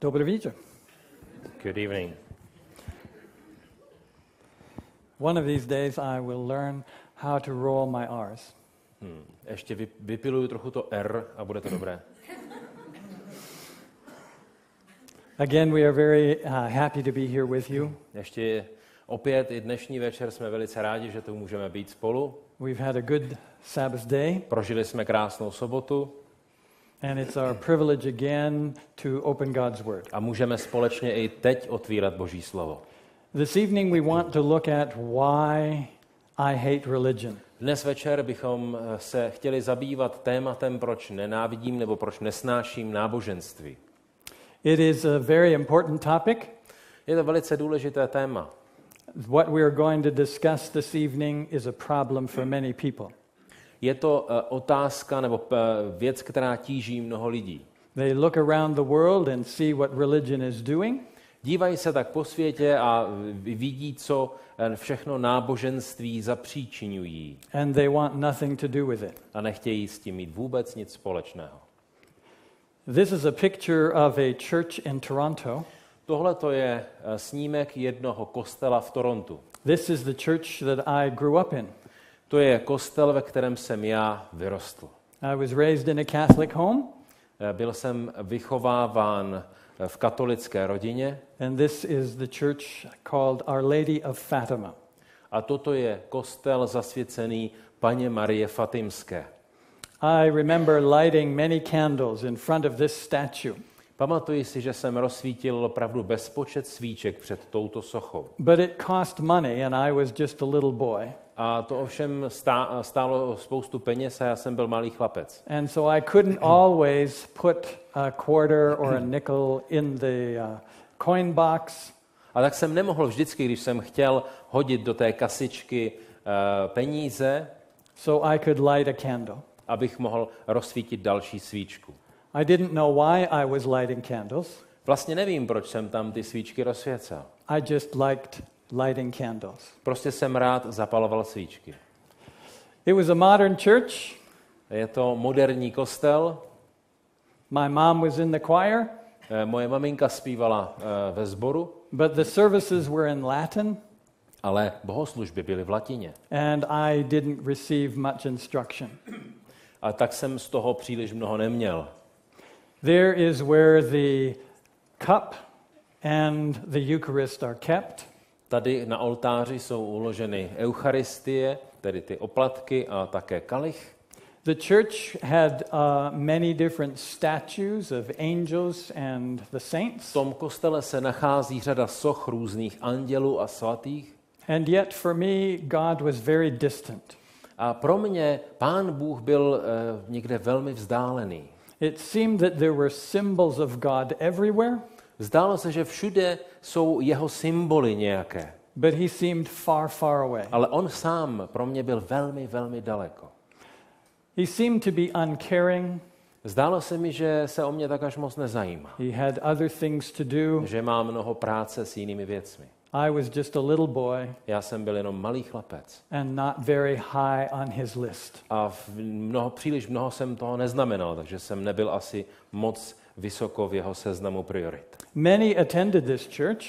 Dobrý večer. Good evening. One of these days I will learn how to roll my R's. Ještě vypiluju trochu to R a bude to dobré. Again, we are very happy to be here with you. Ještě opět i dnešní večer jsme velice rádi, že tu můžeme být spolu. We've had a good Sabbath day. Prožili jsme krásnou sobotu. And it's our privilege again to open God's Word. A můžeme společně i teď otvírat Boží slovo. This evening we want to look at why I hate religion. Dnes večer bychom se chtěli zabývat tématem, proč nenávidím nebo proč nesnáším náboženství. It is a very important topic. Je to velice důležité téma. What we are going to discuss this evening is a problem for many people. Je to otázka nebo věc, která tíží mnoho lidí. They look around the world and see what religion is doing. Dívají se tak po světě a vidí, co všechno náboženství zapříčiňují. And they want nothing to do with it. A nechtějí s tím mít vůbec nic společného. This is a picture of a church in Toronto. Tohle to je snímek jednoho kostela v Torontu. This is the church that I grew up in. To je kostel, ve kterém jsem já vyrostl. I was raised in a Catholic home. Byl jsem vychováván v katolické rodině. And this is the church called Our Lady of Fatima. A toto je kostel zasvěcený Panně Marie Fatimské. I remember lighting many candles in front of this statue. Pamatuji si, že jsem rozsvítil opravdu bezpočet svíček před touto sochou. But it cost money and I was just a little boy. A to ovšem stálo spoustu peněz a já jsem byl malý chlapec. And so I couldn't always put a quarter or a nickel in the coin box. A tak jsem nemohl vždycky, když jsem chtěl hodit do té kasičky peníze, So I could light a candle. abych mohl rozsvítit další svíčku. I didn't know why I was lighting candles. Vlastně nevím, proč jsem tam ty svíčky rozsvěcel. I just liked lighting candles. Prostě jsem rád zapaloval svíčky. It was a modern church. Je to moderní kostel. My mom was in the choir, Moje maminka zpívala ve sboru, but the services were in Latin, ale bohoslužby byly v latině. and I didn't receive much instruction. A tak jsem z toho příliš mnoho neměl. There is where the cup and the Eucharist are kept. Tady na oltáři jsou uloženy eucharistie, tedy ty oplatky a také kalich. The church had many different statues of angels and the V saints. tom kostele se nachází řada soch různých andělů a svatých. And yet for me, God was very distant. A pro mě Pán Bůh byl někde velmi vzdálený. It seemed that there were symbols of God everywhere, Zdálo se, že všude jsou jeho symboly nějaké. but he seemed far, far away. Ale on sám pro mě byl velmi, velmi daleko. He seemed to be uncaring. Zdálo se mi, že se o mě tak až moc nezajímá. He had other things to do. Že má mnoho práce s jinými věcmi. I was just a little boy Já jsem byl jenom malý chlapec. and not very high on his list. A příliš mnoho jsem toho neznamenal, takže jsem nebyl asi moc vysoko v jeho seznamu priorit. Many attended this church.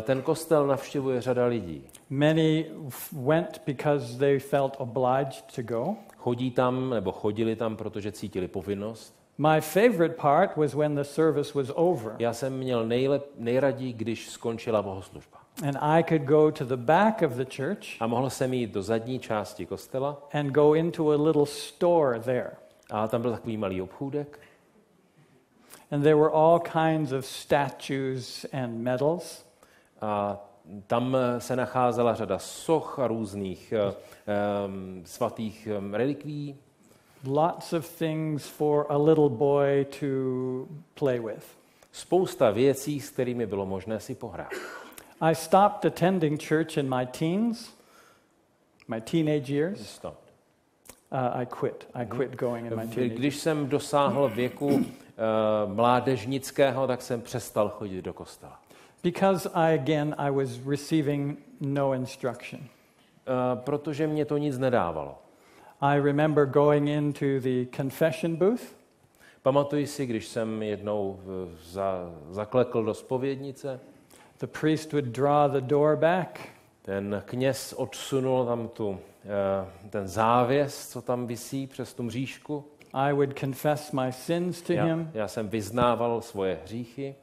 Ten kostel navštěvuje řada lidí. Many went because they felt obliged to go. Chodili tam, protože cítili povinnost. My favorite part was when the service was over Já jsem měl nejraději, když skončila bohoslužba. and I could go to the back of the church A mohl jsem jít do zadní části kostela and go into a little store there. a tam byl takový malý obchůdek. And there were all kinds of statues and medals. A tam se nacházela řada soch a různých svatých relikví. Lots of things for a little boy to play with. Spousta věcí, s kterými bylo možné si pohrát. I stopped attending church in my teens, my teenage years. I quit going in my teenage years. Když jsem dosáhl věku mládežnického, tak jsem přestal chodit do kostela. Because I was receiving no instruction. Protože mě to nic nedávalo. I remember going into the confession booth. Pamatuji si, když jsem jednou zaklekl do zpovědnice, the priest would draw the door back. Ten kněz odsunul tam ten závěs, co tam visí přes tu mřížku. I would confess my sins to him. Já jsem vyznával svoje hříchy.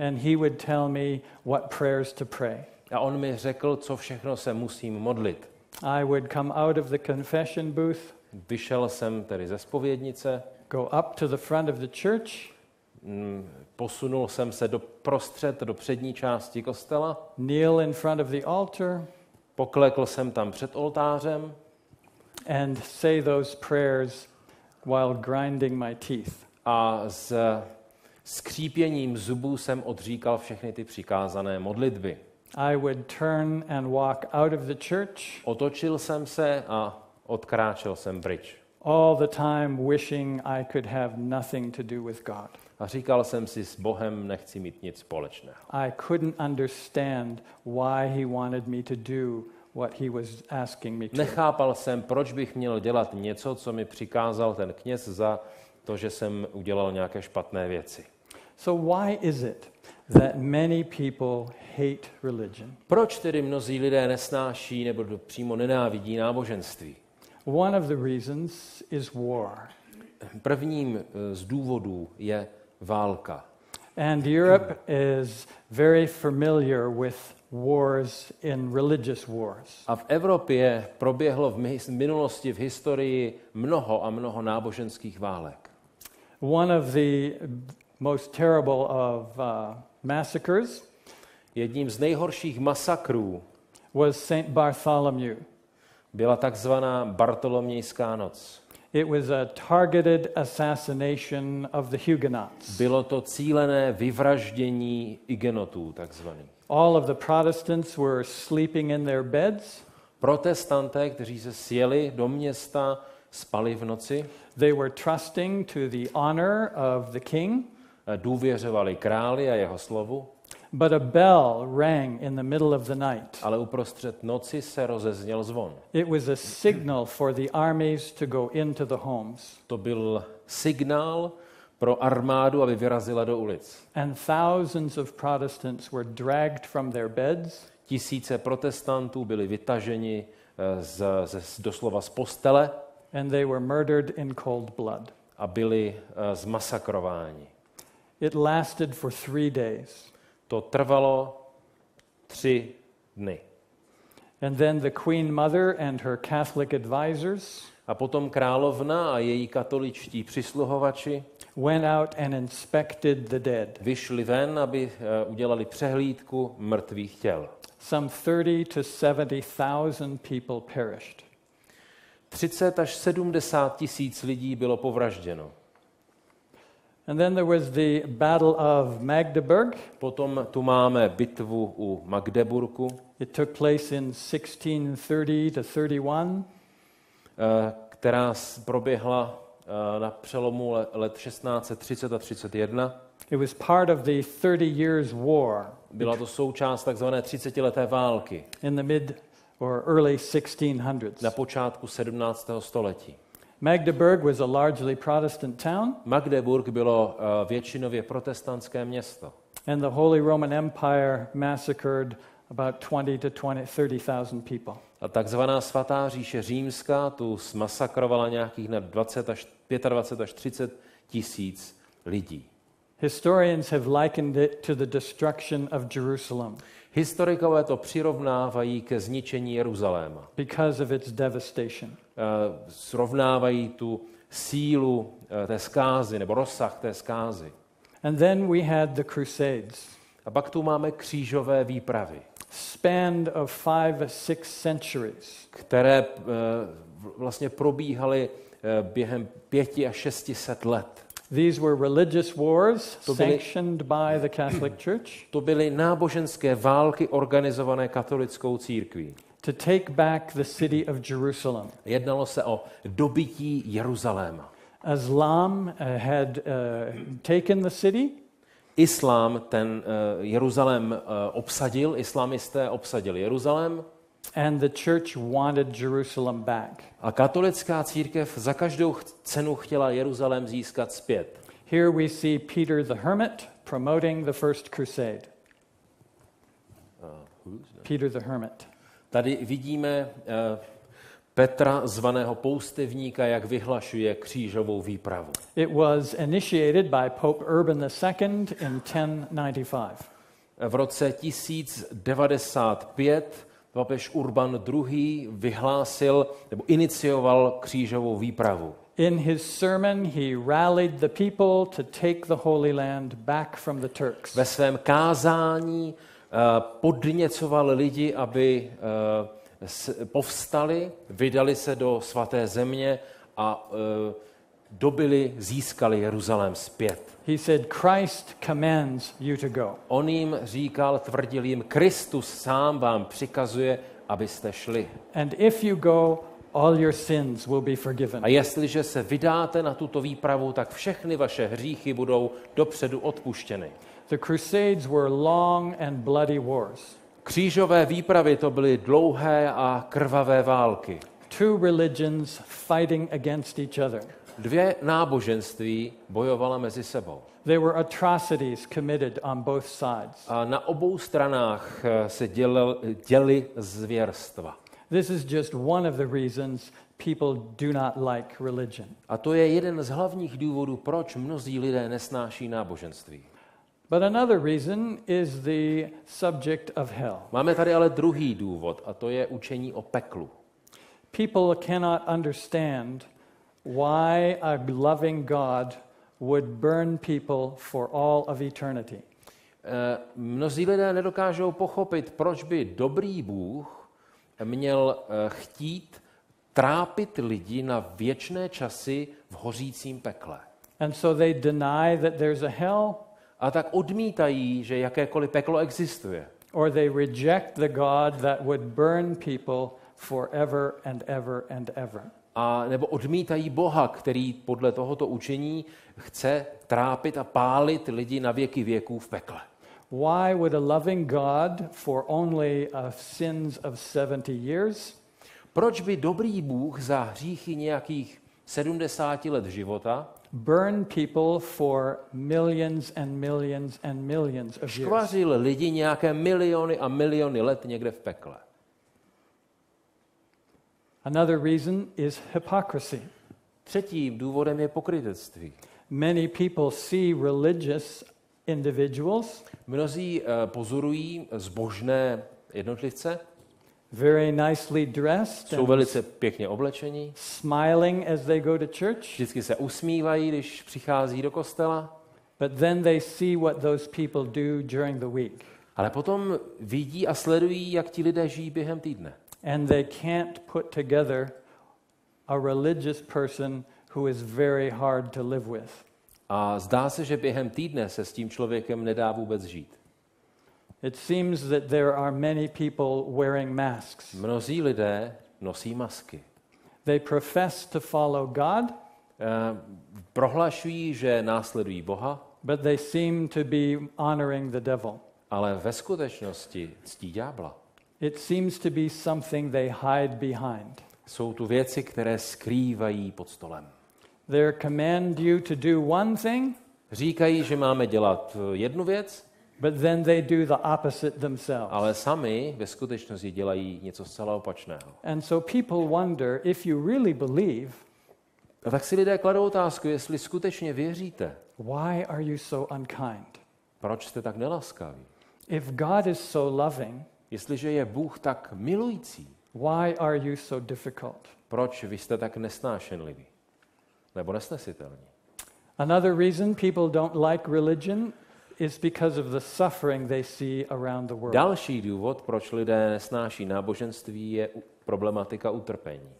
And he would tell me what prayers to pray. A on mi řekl, co všechno se musím modlit. I would come out of the confession booth. Vyšel jsem tedy ze zpovědnice. Go up to the front of the church. Posunul jsem se do přední části kostela. Kneel in front of the altar. Poklekl jsem tam před oltářem. And say those prayers while grinding my teeth. A s skřípěním zubů jsem odříkal všechny ty přikázané modlitby. I would turn and walk out of the church. Otočil jsem se a odkráčel jsem pryč. All the time wishing I could have nothing to do with God. A říkal jsem si, s Bohem nechci mít nic společného. I couldn't understand why he wanted me to do what he was asking me to. Nechápal jsem, proč bych měl dělat něco, co mi přikázal ten kněz za to, že jsem udělal nějaké špatné věci. So why is it that many people hate religion? Proč tedy mnozí lidé nesnáší nebo přímo nenávidí náboženství? One of the reasons is war. Prvním z důvodů je válka. And Europe is very familiar with wars in religious wars. A v Evropě proběhlo v minulosti, v historii mnoho a mnoho náboženských válek. One of the most terrible of massacres Jedním z nejhorších masakrů was St. Bartholomew. byla takzvaná Bartolomějská noc. It was a targeted assassination of the Huguenots. Bylo to cílené vyvraždění igenotů, takzvaných. All of the Protestants were sleeping in their beds. Protestanté, kteří se sjeli do města, spali v noci. They were trusting to the honor of the king. Důvěřovali králi a jeho slovu. But a bell rang in the middle of the night. Ale uprostřed noci se rozezněl zvon. It was a signal for the armies to go into the homes. To byl signál pro armádu, aby vyrazila do ulic. And thousands of Protestants were dragged from their beds. Tisíce protestantů byli vytaženi doslova z postele. And they were murdered in cold blood. A byli zmasakrováni. It lasted for 3 days. To trvalo 3 dny. And then the Queen Mother and her Catholic advisors A potom královna a její katoličtí přisluhovači went out and inspected the dead. vyšli ven, aby udělali přehlídku mrtvých těl. Some 30 to 70,000 people perished. 30 až 70 tisíc lidí bylo povražděno. And then there was the Battle of Magdeburg. Potom tu máme bitvu u Magdeburgu. It took place in 1630 to 31. Která proběhla na přelomu let 1630 a 31. It was part of the 30 Years' War. Byla to součást takzvané 30leté války. In the mid or early 1600s. Na počátku 17. století. Magdeburg was a largely Protestant town. Magdeburg bylo většinově protestantské město. And the Holy Roman Empire massacred about 20 to 30,000 people. A takzvaná svatá říše římská tu zmasakrovala nějakých na 25 až 30 tisíc lidí. Historians have likened it to the destruction of Jerusalem. Historikové to přirovnávají ke zničení Jeruzaléma. Because of its devastation. Srovnávají tu sílu té zkázy nebo rozsah té zkázy. And then we had the Crusades. A pak tu máme křížové výpravy. Spanned of 5 or 6 centuries. Které vlastně probíhaly během 5 až 600 let. These were religious wars sanctioned by the Catholic Church. To byly náboženské války organizované katolickou církví. To take back the city of Jerusalem. Jednalo se o dobytí Jeruzaléma. Islam had taken the city. Islám ten Jeruzalém obsadil, islamisté obsadili Jeruzalém. And the church wanted Jerusalem back. A katolická církev za každou cenu chtěla Jeruzalém získat zpět. Here we see Peter the Hermit promoting the first crusade. Peter the Hermit. Tady vidíme Petra, zvaného poustevníka, jak vyhlašuje křížovou výpravu. It was initiated by Pope Urban II in 1095. V roce 1095 papež Urban II. Vyhlásil nebo inicioval křížovou výpravu. In his sermon he rallied the people to take the Holy Land back from the Turks. Ve svém kázání podněcoval lidi, aby povstali, vydali se do svaté země a získali Jeruzalém zpět. He said, Christ commands you to go. On jim říkal, tvrdil jim, Kristus sám vám přikazuje, abyste šli. And if you go, all your sins will be forgiven. A jestliže se vydáte na tuto výpravu, tak všechny vaše hříchy budou dopředu odpuštěny. The Crusades were long and bloody wars. Křížové výpravy to byly dlouhé a krvavé války. Two religions fighting against each other. Dvě náboženství bojovala mezi sebou. There were atrocities committed on both sides. A na obou stranách se děly zvěrstva. This is just one of the reasons people do not like religion. A to je jeden z hlavních důvodů, proč mnozí lidé nesnáší náboženství. But another reason is the subject of hell. Máme tady ale druhý důvod, a to je učení o peklu. People cannot understand why a loving God would burn people for all of eternity. Mnozí lidé nedokážou pochopit, proč by dobrý Bůh měl chtít trápit lidi na věčné časy v hořícím pekle. And so they deny that there's a hell. A tak odmítají, že jakékoliv peklo existuje. Or they reject the God that would burn people forever and ever and ever. A nebo odmítají Boha, který podle tohoto učení chce trápit a pálit lidi na věky věků v pekle. Why would a loving God for only sins of 70 years? Proč by dobrý Bůh za hříchy nějakých 70 let života burn people for millions and millions and millions of years? škvařil lidi nějaké miliony a miliony let někde v pekle? Another reason is hypocrisy. Třetím důvodem je pokrytectví. Many people see religious individuals Mnozí pozorují zbožné jednotlivce, very nicely dressed jsou velice pěkně oblečení, smiling as they go to church, vždycky se usmívají, když přichází do kostela, but then they see what those people do during the week. ale potom vidí a sledují, jak ti lidé žijí během týdne. And they can't put together a religious person who is very hard to live with. A zdá se, že během týdne se s tím člověkem nedá vůbec žít. It seems that there are many people wearing masks. Mnozí lidé nosí masky. They profess to follow God, Prohlašují, že následují Boha, but they seem to be honoring the devil. ale ve skutečnosti ctí ďábla. It seems to be something they hide behind. Jsou tu věci, které skrývají pod stolem. They command you to do one thing, Říkají, že máme dělat jednu věc, but then they do the opposite themselves. ale sami ve skutečnosti dělají něco zcela opačného. And so people wonder if you really believe, A tak si lidé kladou otázku, jestli skutečně věříte, why are you so unkind? proč jste tak nelaskaví? If God is so loving, Jestliže je Bůh tak milující, why are you so difficult? proč vy jste tak nesnášenliví? Nebo nesnesitelní? Another reason people don't like religion is because of the suffering they see around the world. Další důvod, proč lidé nesnáší náboženství, je problematika utrpení.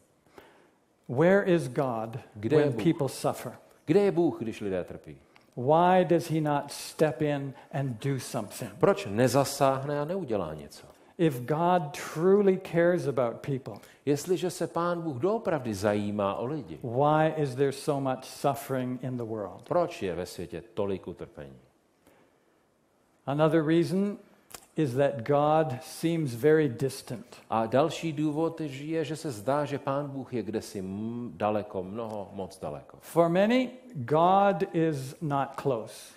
Where is God Kde je when Bůh? people suffer? Kde je Bůh, když lidé trpí? Why does he not step in and do something? Proč nezasáhne a neudělá něco? If God truly cares about people, Jestliže se Pán Bůh doopravdy zajímá o lidi, why is there so much suffering in the world? proč je ve světě tolik utrpení? Another reason is that God seems very distant. A další důvod je, že se zdá, že Pán Bůh je kdesi daleko, moc daleko. For many, God is not close.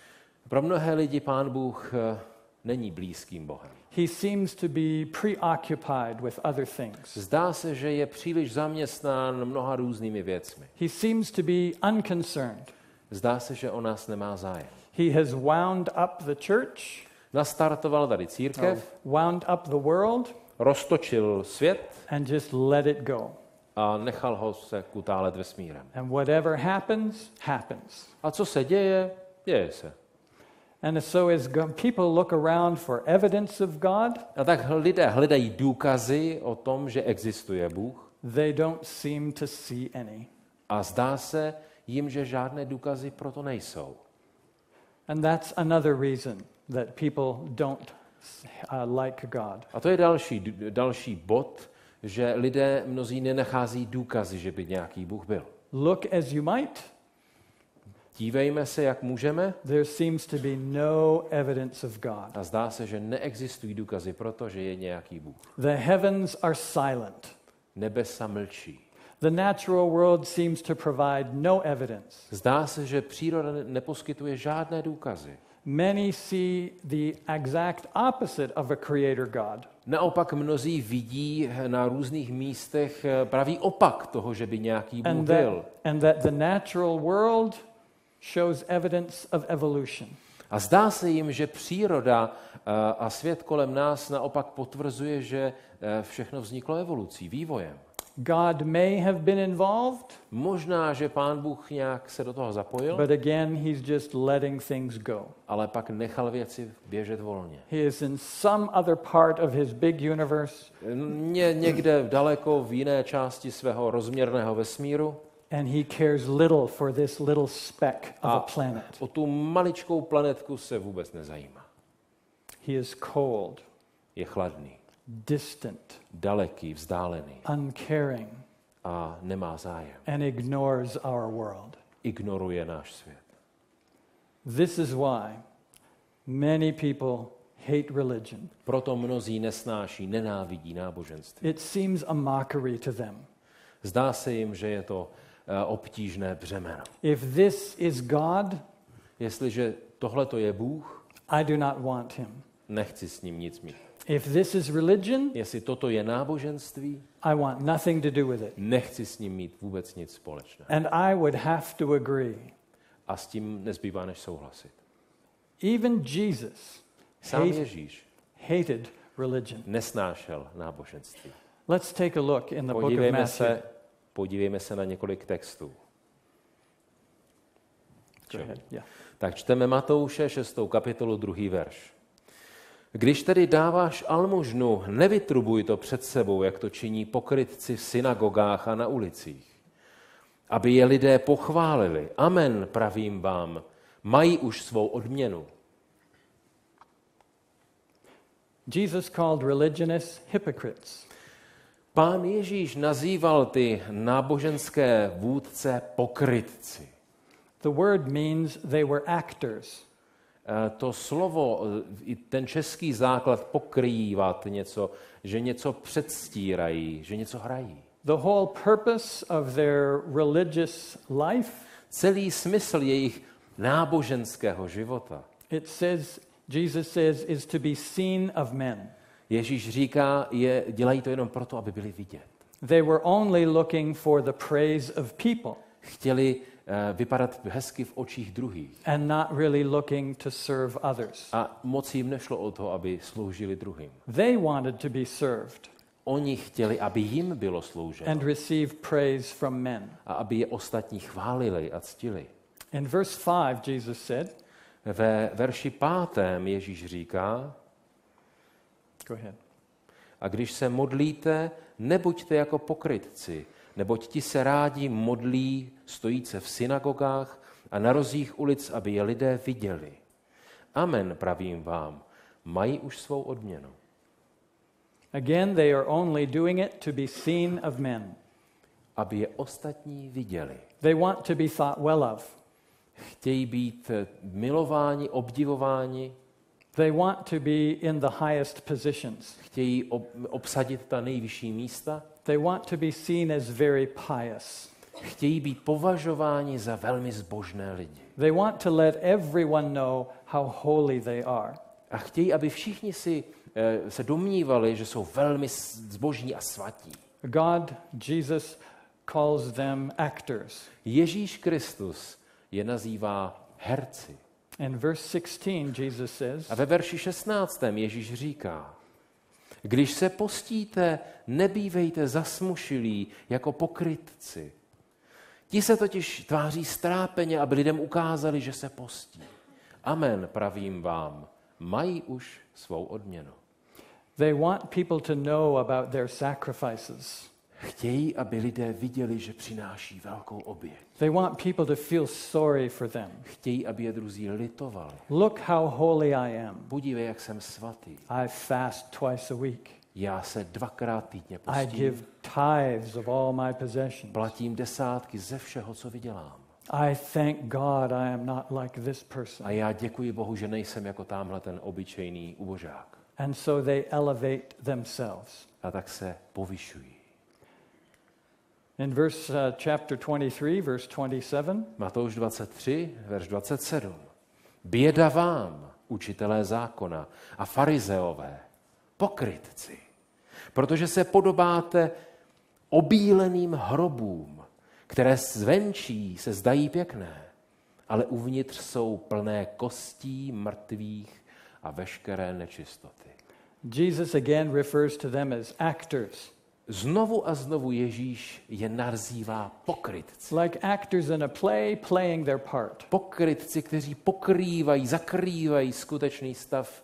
Pro mnohé lidi Pán Bůh není blízkým Bohem. He seems to be preoccupied with other things. Zdá se, že je příliš zaměstnán mnoha různými věcmi. He seems to be unconcerned. Zdá se, že o nás nemá zájem. He has wound up the church, Nastartoval tady církev, wound up the world, roztočil svět and just let it go. a nechal ho se kutálet vesmírem. And whatever happens, happens. A co se děje? Děje se. And so as people look around for evidence of God, A tak lidé hledají důkazy o tom, že existuje Bůh, they don't seem to see any. a zdá se jim, že žádné důkazy proto nejsou. And that's another reason that people don't like God. A to je další bod, že lidé mnozí nenachází důkazy, že by nějaký Bůh byl. Look as you might, Dívejme se, jak můžeme, there seems to be no evidence of God. a zdá se, že neexistují důkazy proto, že je nějaký Bůh. The heavens are silent. Nebesa mlčí. The natural world seems to provide no evidence. Zdá se, že příroda neposkytuje žádné důkazy. Many see the exact opposite of a creator God. Naopak mnozí vidí na různých místech pravý opak toho, že by nějaký Bůh byl. And that the natural world shows evidence of evolution. A zdá se jim, že příroda a svět kolem nás naopak potvrzuje, že všechno vzniklo evolucí, vývojem. God may have been involved, Možná, že Pán Bůh nějak se do toho zapojil, but again, he's just letting things go. ale pak nechal věci běžet volně. He is in some other part of his big universe, Někde daleko v jiné části svého rozměrného vesmíru and he cares little for this little speck of a planet. o tu maličkou planetku se vůbec nezajímá. He is cold, Je chladný, distant, daleký, vzdálený uncaring, a nemá zájem. and ignores our world. Ignoruje náš svět. This is why many people hate religion. Proto mnozí nesnáší, nenávidí náboženství. It seems a mockery to them. Zdá se jim, že je to obtížné břemeno. If this is God, Jestliže tohleto je Bůh, I do not want him. nechci s ním nic mít. If this is religion, Jestli toto je náboženství, I want nothing to do with it. nechci s ním mít vůbec nic společného. And I would have to agree. A s tím nezbývá než souhlasit. Even Jesus Sám Ježíš hated religion. nesnášel náboženství. Let's take a look in the book of Matthew. Podívejme se na několik textů. Go ahead. Yeah. Tak čteme Matouše 6. kapitolu 2. verš. Když tedy dáváš almužnu, nevytrubuj to před sebou, jak to činí pokrytci v synagogách a na ulicích, aby je lidé pochválili. Amen, pravím vám, mají už svou odměnu. Jesus called religionists hypocrites. Pán Ježíš nazýval ty náboženské vůdce pokrytci. The word means they were actors. To slovo, ten český základ pokrývat něco, že něco předstírají, že něco hrají. The whole purpose of their religious life, Celý smysl jejich náboženského života. Jesus says, is to be seen of men. Ježíš říká, dělají to jenom proto, aby byli vidět. They were only looking for the praise of people. Chtěli vypadat hezky v očích druhých. And not really looking to serve others. A moc jim nešlo o to, aby sloužili druhým. They wanted to be served. Oni chtěli, aby jim bylo slouženo. And receive praise from men. A aby je ostatní chválili a ctili. In verse 5, Jesus said, Ve verši 5. Ježíš říká, go ahead. A když se modlíte, nebuďte jako pokrytci, neboť ti se rádi modlí stojíce v synagogách a na rozích ulic, aby je lidé viděli. Amen, pravím vám, mají už svou odměnu. Again, they are only doing it to be seen of men. Aby je ostatní viděli. They want to be thought well of. Chtějí být milováni, obdivováni. They want to be in the highest positions. Chtějí obsadit ta nejvyšší místa. They want to be seen as very pious. Chtějí být považováni za velmi zbožné lidi. They want to let everyone know how holy they are. A chtějí, aby všichni se domnívali, že jsou velmi zbožní a svatí. God, Jesus, calls them actors. Ježíš Kristus je nazývá herci. In verse 16, Jesus says, A ve verši 16. Ježíš říká, když se postíte, nebývejte zasmušilí jako pokrytci. Ti se totiž tváří strápeně, aby lidem ukázali, že se postí. Amen, pravím vám, mají už svou odměnu. they want people to know about their sacrifices. Chtějí, aby lidé viděli, že přináší velkou oběť. They want people to feel sorry for them. Chtějí, aby je druzí litovali. Look how holy I am. Podívej, jak jsem svatý. I fast twice a week. Já se 2krát týdně I postím. give tithes of all my possessions. Platím 10 ze všeho, co vydělám. I thank God I am not like this person. A já děkuji Bohu, že nejsem jako tamhle ten obyčejný ubožák. And so they elevate themselves. A tak se povyšují. In chapter 23, verse 27, Matouš 23, verš 27. Běda vám, učitelé zákona a farizeové, pokrytci, protože se podobáte obíleným hrobům, které zvenčí se zdají pěkné, ale uvnitř jsou plné kostí mrtvých a veškeré nečistoty. Jesus again refers to them as actors. Znovu a znovu Ježíš je nazývá pokrytci. Like actors in a play playing their part. Pokrytci, kteří pokrývají, zakrývají skutečný stav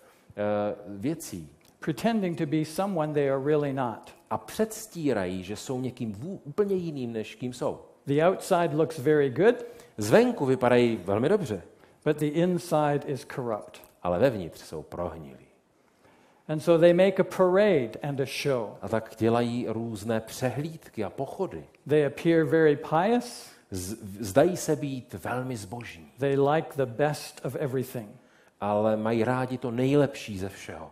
věcí. Pretending to be someone they are really not. A předstírají, že jsou někým úplně jiným, než kým jsou. The outside looks very good, Zvenku vypadají velmi dobře, but the inside is corrupt. ale vevnitř jsou prohnilí. And so they make a parade and a show. A tak dělají různé přehlídky a pochody. They appear very pious. Zdají se být velmi zbožní, They like the best of everything. ale mají rádi to nejlepší ze všeho.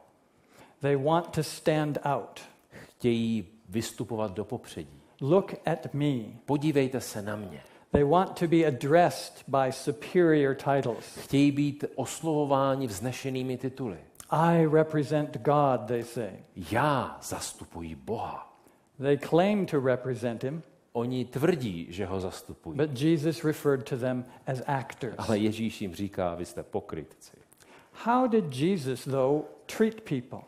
They want to stand out. Chtějí vystupovat do popředí. Look at me. Podívejte se na mě. They want to be addressed by superior titles. Chtějí být oslovováni vznešenými tituly. I represent God, they say. Já zastupuji Boha. They claim to represent him, Oni tvrdí, že ho zastupují. but Jesus referred to them as actors. Ale Ježíš jim říká, vy jste pokrytci. How did Jesus, though, treat people?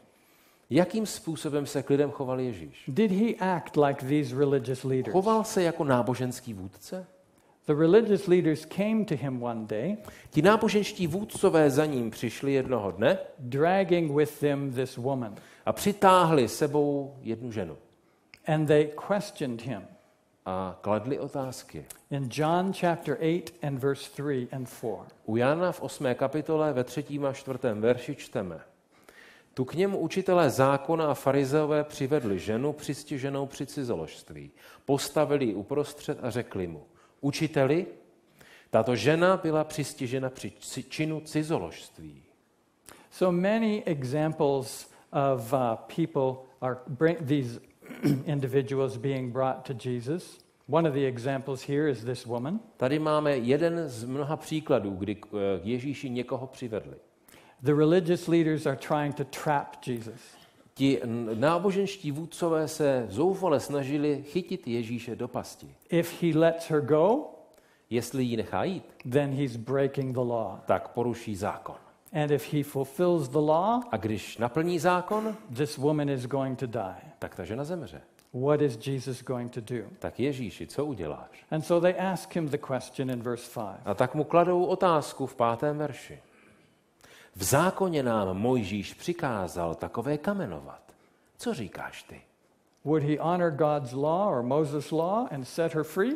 Jakým způsobem se k lidem choval Ježíš? Did he act like these religious leaders? Choval se jako náboženský vůdce? The religious leaders came to him one day, Ti náboženští vůdcové za ním přišli jednoho dne dragging with them this woman, a přitáhli sebou jednu ženu. and they questioned him. A kladli otázky. In John chapter 8 and verse 3 and 4. U Jana v 8. kapitole ve 3. a 4. verši čteme. Tu k němu učitelé zákona a farizeové přivedli ženu přistiženou při cizoložství. Postavili ji uprostřed a řekli mu, učiteli, tato žena byla přistižena při činu cizoložství. So many examples of people these individuals being brought to Jesus. One of the examples here is this woman. Tady máme jeden z mnoha příkladů, kdy k Ježíši někoho přivedli. The religious leaders are trying to trap Jesus. Ti náboženští vůdcové se zoufale snažili chytit Ježíše do pasti. If he lets her go, Jestli ji nechá jít, then he's breaking the law. tak poruší zákon. And if he fulfills the law, A když naplní zákon, this woman is going to die. tak ta žena zemře. What is Jesus going to do? Tak Ježíši, co uděláš? And so they ask him the question in verse 5. A tak mu kladou otázku v 5. verši. V zákoně nám Mojžíš přikázal takové kamenovat. Co říkáš ty? Would he honor God's law or Moses' law and set her free?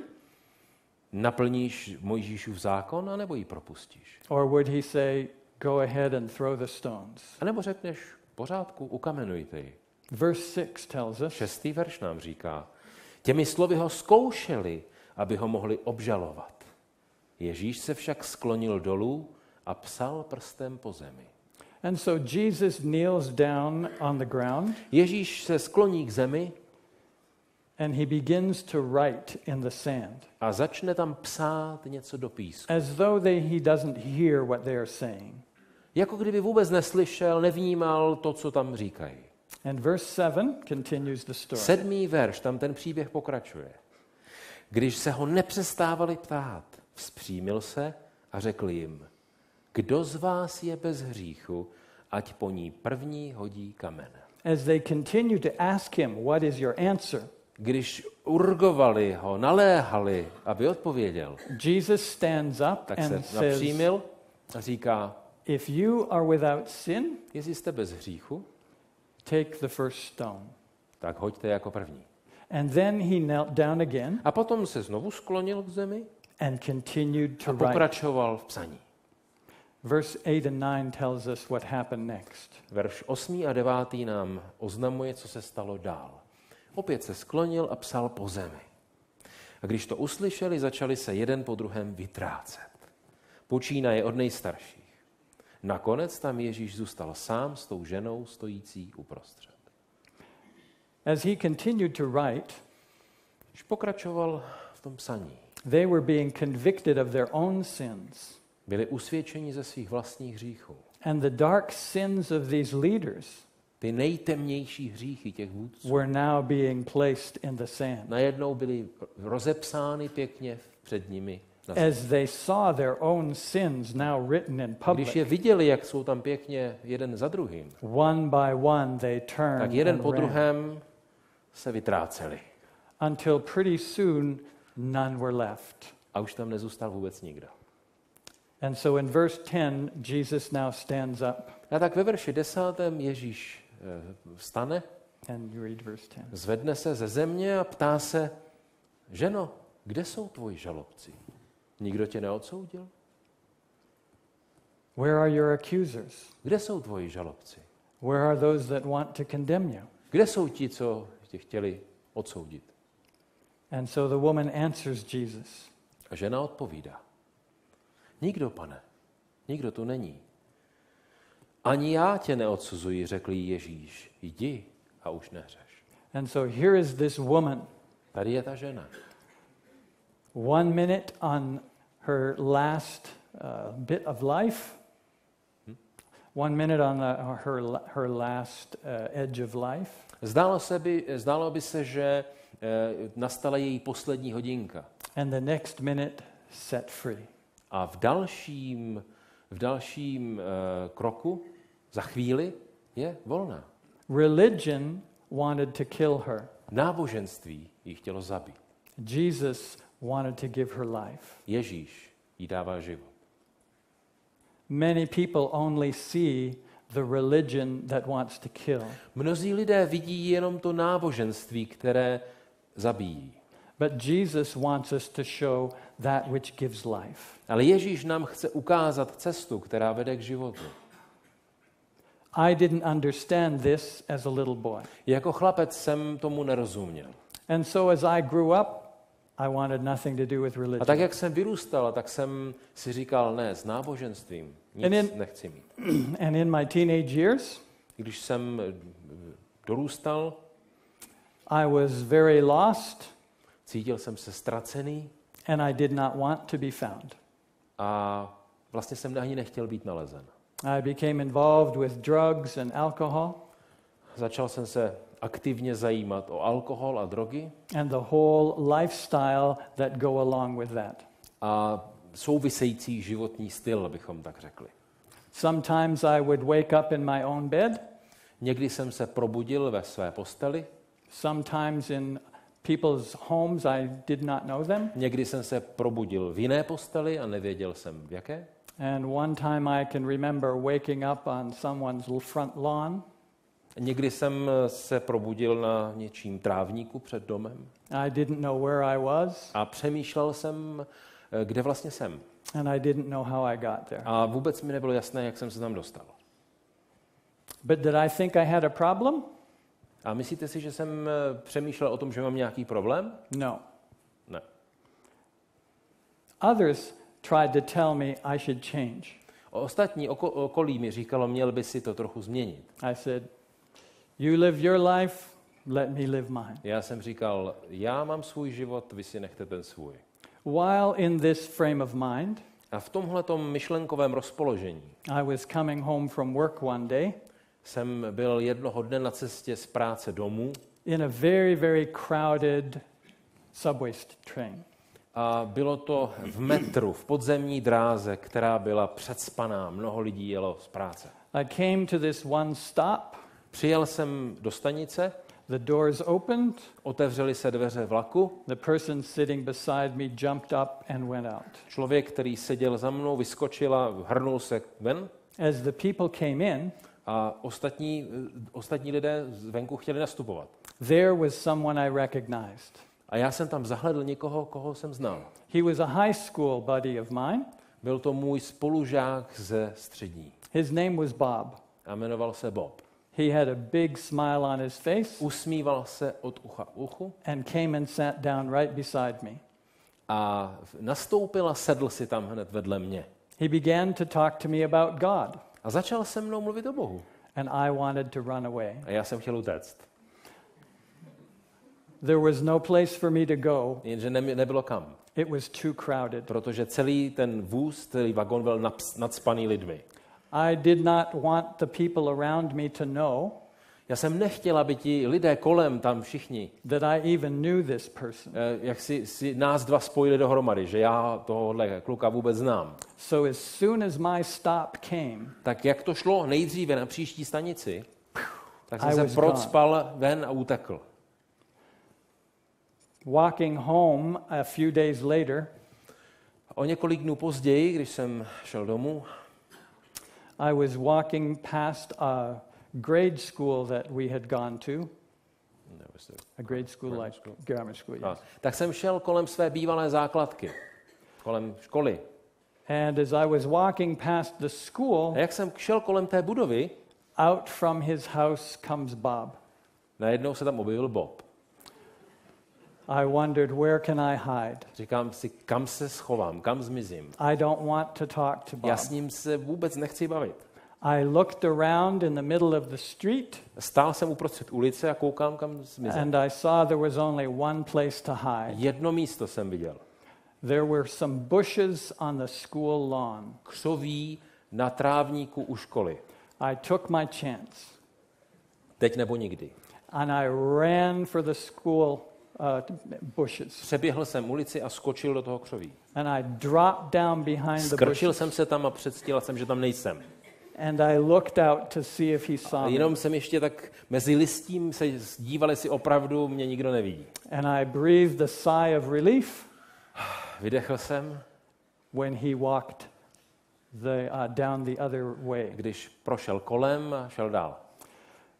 Naplníš Mojžíšův zákon, anebo ji propustíš? Or would he say, go ahead and throw the stones? A nebo řekneš, v pořádku, ukamenujte ji. Verse 6 tells us, 6. verš nám říká, těmi slovy ho zkoušeli, aby ho mohli obžalovat. Ježíš se však sklonil dolů a psal prstem po zemi. And so Jesus kneels down on the ground. Ježíš se skloní k zemi And he begins to write in the sand. a začne tam psát něco do písku. As though he doesn't hear what they are saying. Jako kdyby vůbec neslyšel, nevnímal to, co tam říkají. And verse 7 continues the story. 7. verš, tam ten příběh pokračuje. Když se ho nepřestávali ptát, vzpřímil se a řekl jim, kdo z vás je bez hříchu, ať po ní první hodí kamen. As they continue to ask him, what is your answer? Když urgovali ho, naléhali, aby odpověděl, Jesus stands up tak and se says, napřímil a říká, if you are without sin, jestli jste bez hříchu, take the first stone. tak hoďte jako první. And then he knelt down again A potom se znovu sklonil k zemi and continued to a write. pokračoval v psaní. Verse 8 and 9 tells us what happened next. Verš 8. a 9. nám oznamuje, co se stalo dál. Opět se sklonil a psal po zemi. A když to uslyšeli, začali se jeden po druhém vytrácet. Počínaje od nejstarších. Nakonec tam Ježíš zůstal sám s tou ženou stojící uprostřed. As he continued to write, Když pokračoval v tom psaní, they were being convicted of their own sins. byli usvědčeni ze svých vlastních hříchů. And the dark sins of these leaders Ty nejtemnější hříchy těch vůdců were now being placed in the sand. najednou byly rozepsány pěkně před nimi. As they saw their own sins now written in Když je public, viděli, jak jsou tam pěkně jeden za druhým, one by one they turned tak jeden and po ran, druhém se vytráceli. until pretty soon none were left. A už tam nezůstal vůbec nikdo. And so in verse 10, Jesus now stands up. A tak ve verši 10. Ježíš vstane, And you read verse 10. zvedne se ze země a ptá se, ženo, kde jsou tvoji žalobci? Nikdo tě neodsoudil? Where are your accusers? Kde jsou tvoji žalobci? Where are those that want to condemn you? Kde jsou ti, co tě chtěli odsoudit? And so the woman answers Jesus. A žena odpovídá, nikdo, pane, nikdo tu není. Ani já tě neodsuzuji, řekl jí Ježíš, jdi a už nehřeš. And so here is this woman. Tady je ta žena. 1 minute on her last bit of life. 1 minute on her last edge of life. Zdálo by se, že nastala její poslední hodinka. And the next minute set free. A v dalším kroku, za chvíli, je volná. Religion wanted to kill her. Náboženství ji chtělo zabít. Jesus wanted to give her life. Ježíš jí dává život. Many people only see the religion that wants to kill. Mnozí lidé vidí jenom to náboženství, které zabíjí. But Jesus wants us to show that which gives life. Ale Ježíš nám chce ukázat cestu, která vede k životu. I didn't understand this as a little boy. Jako chlapec jsem tomu nerozuměl. And so as I grew up, I wanted nothing to do with A religion. tak, jak jsem vyrůstal, tak jsem si říkal, ne, s náboženstvím nic nechci mít. And in my teenage years, Když jsem dorůstal, I was very lost cítil jsem se ztracený and I did not want to be found. a vlastně jsem ani nechtěl být nalezen. I became involved with drugs and alcohol Začal jsem se aktivně zajímat o alkohol a drogy and the whole lifestyle that go along with that. a související životní styl, bychom tak řekli. Sometimes I would wake up in my own bed, Někdy jsem se probudil ve své posteli, sometimes in people's homes I did not know them, někdy jsem se probudil v jiné posteli a nevěděl jsem v jaké. and one time I can remember waking up on someone's front lawn. Někdy jsem se probudil na něčím trávníku před domem I didn't know where I was, a přemýšlel jsem, kde vlastně jsem. and I didn't know how I got there. A vůbec mi nebylo jasné, jak jsem se tam dostal. But did I think I had a problem? A myslíte si, že jsem přemýšlel o tom, že mám nějaký problém? No. Ne. Others tried to tell me I should change. Ostatní okolí mi říkalo, měl by si to trochu změnit. I said, you live your life, let me live mine. Já jsem říkal, já mám svůj život, vy si nechte ten svůj. While in this frame of mind, A v tomhletom myšlenkovém rozpoložení I was coming home from work one day jsem byl jednoho dne na cestě z práce domů in a very, very crowded subway train. a bylo to v metru, v podzemní dráze, která byla předspaná. Mnoho lidí jelo z práce. I came to this one stop. Přijel jsem do stanice, The doors opened. otevřely se dveře vlaku. The person sitting beside me jumped up and went out. Člověk, který seděl za mnou, vyskočil a hrnul se ven. As the people came in, A ostatní lidé zvenku chtěli nastupovat. there was someone I recognized. A já jsem tam zahledl někoho, koho jsem znal. He was a high school buddy of mine. Byl to můj spolužák ze střední. His name was Bob. A jmenoval se Bob. He had a big smile on his face Usmíval se od ucha k uchu and came and sat down right beside me. a nastoupil a sedl si tam hned vedle mě. He began to talk to me about God, A začal se mnou mluvit o Bohu. and I wanted to run away. A já jsem chtěl utéct. There was no place for me to go. Jenže nebylo kam. It was too crowded. Protože celý ten vůz, celý vagon byl nacpaný lidmi. I did not want the people around me to know Já jsem nechtěl, aby ti lidé kolem tam všichni, that I even knew this person. jak si nás dva spojili dohromady, že já tohohle kluka vůbec znám. So as soon as my stop came, Tak jak to šlo nejdříve na příští stanici, tak I jsem was se procpal ven a utekl. walking home a few days later, O několik dnů později, když jsem šel domů, I was walking past a grade school that we had gone to. A grade school like grammar school, yes. tak jsem šel kolem své bývalé základky, kolem školy. And as I was walking past the school, A jak jsem šel kolem té budovy, out from his house comes Bob. najednou se tam objevil Bob. I wondered, where can I hide? Říkám si, kam se schovám, kam zmizím. I don't want to talk to Bob. Já s ním se vůbec nechci bavit. I looked around in the middle of the street, Stál jsem uprostřed ulice a koukám, kam zmizel. and I saw there was only one place to hide. Jedno místo jsem viděl. There were some bushes on the school lawn. Křoví na trávníku u školy. I took my chance, Teď nebo nikdy. and I ran for the school bushes. Přeběhl jsem ulici a skočil do toho křoví. And I dropped down behind the Skrčil bushes, jsem se tam a předstíral jsem, že tam nejsem. and I looked out to see if he A saw me. jenom jsem ještě tak mezi listím se díval, jestli opravdu mě nikdo nevidí. And I breathed a sigh of relief Vydechl jsem, when he walked down the other way. když prošel kolem a šel dál.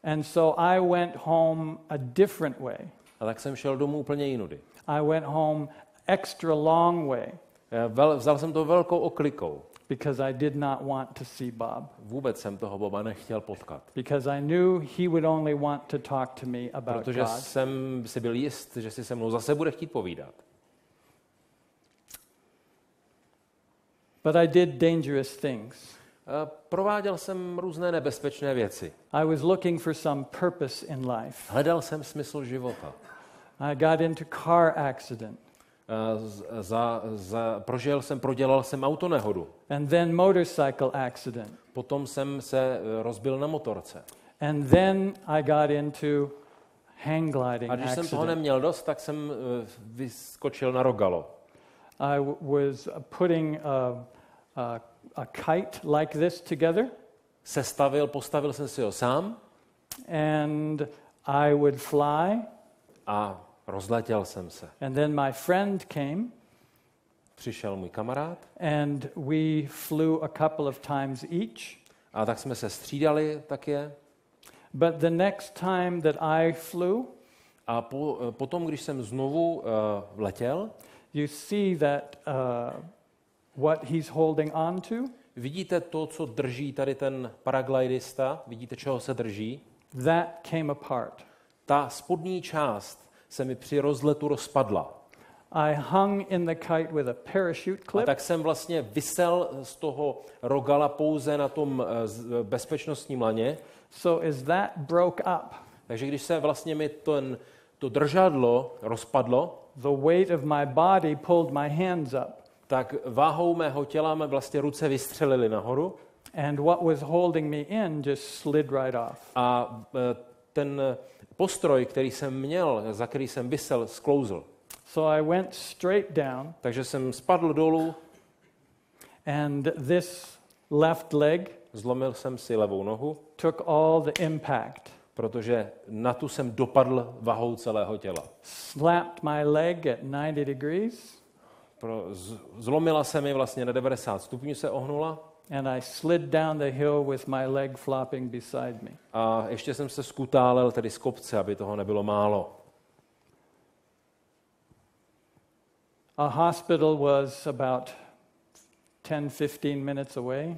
And so I went home a different way. A tak jsem šel domů úplně jinudy. I went home extra long way Vzal jsem to velkou oklikou. because I did not want to see Bob. Vůbec jsem toho Boba nechtěl potkat. Because I knew he would only want to talk to me about Protože God. jsem si byl jist, že si se mnou zase bude chtít povídat. But I did dangerous things. Prováděl jsem různé nebezpečné věci. I was looking for some purpose in life. Hledal jsem smysl života. I got into car accident Prodělal jsem autonehodu. and then motorcycle accident. Potom jsem se rozbil na motorce. And then I got into hang gliding A když jsem toho accident. neměl dost, tak jsem vyskočil na rogalo. I was putting a kite like this together, Postavil jsem si ho sám and I would fly, a rozletěl jsem se. and then my friend came, Přišel můj kamarád and we flew a couple of times each. a tak jsme se střídali také. But the next time that I flew, A potom, když jsem znovu letěl, you see that what he's holding on to, vidíte to, co drží tady ten paraglidista? Vidíte, čeho se drží? that came apart. Ta spodní část se mi při rozletu rozpadla. I hung in the kite with a parachute A clip. tak jsem vlastně visel z toho rogala pouze na tom bezpečnostním laně. So as that broke up, Takže když se vlastně mi to držadlo rozpadlo, the weight of my body pulled my hands up. tak váhou mého těla mé vlastně ruce vystřelily nahoru. And what was holding me in just slid right off. A ten postroj, který jsem měl, za který jsem visel, sklouzl. So I went straight down. Takže jsem spadl dolů. And this left leg Zlomil jsem si levou nohu, took all the impact. protože na tu jsem dopadl vahou celého těla. Slapped my leg at 90 degrees. Zlomila se mi vlastně na 90 stupňů se ohnula. And I slid down the hill with my leg flopping beside me. A ještě jsem se skutálel tedy z kopce, aby toho nebylo málo. A hospital was about 10-15 minutes away.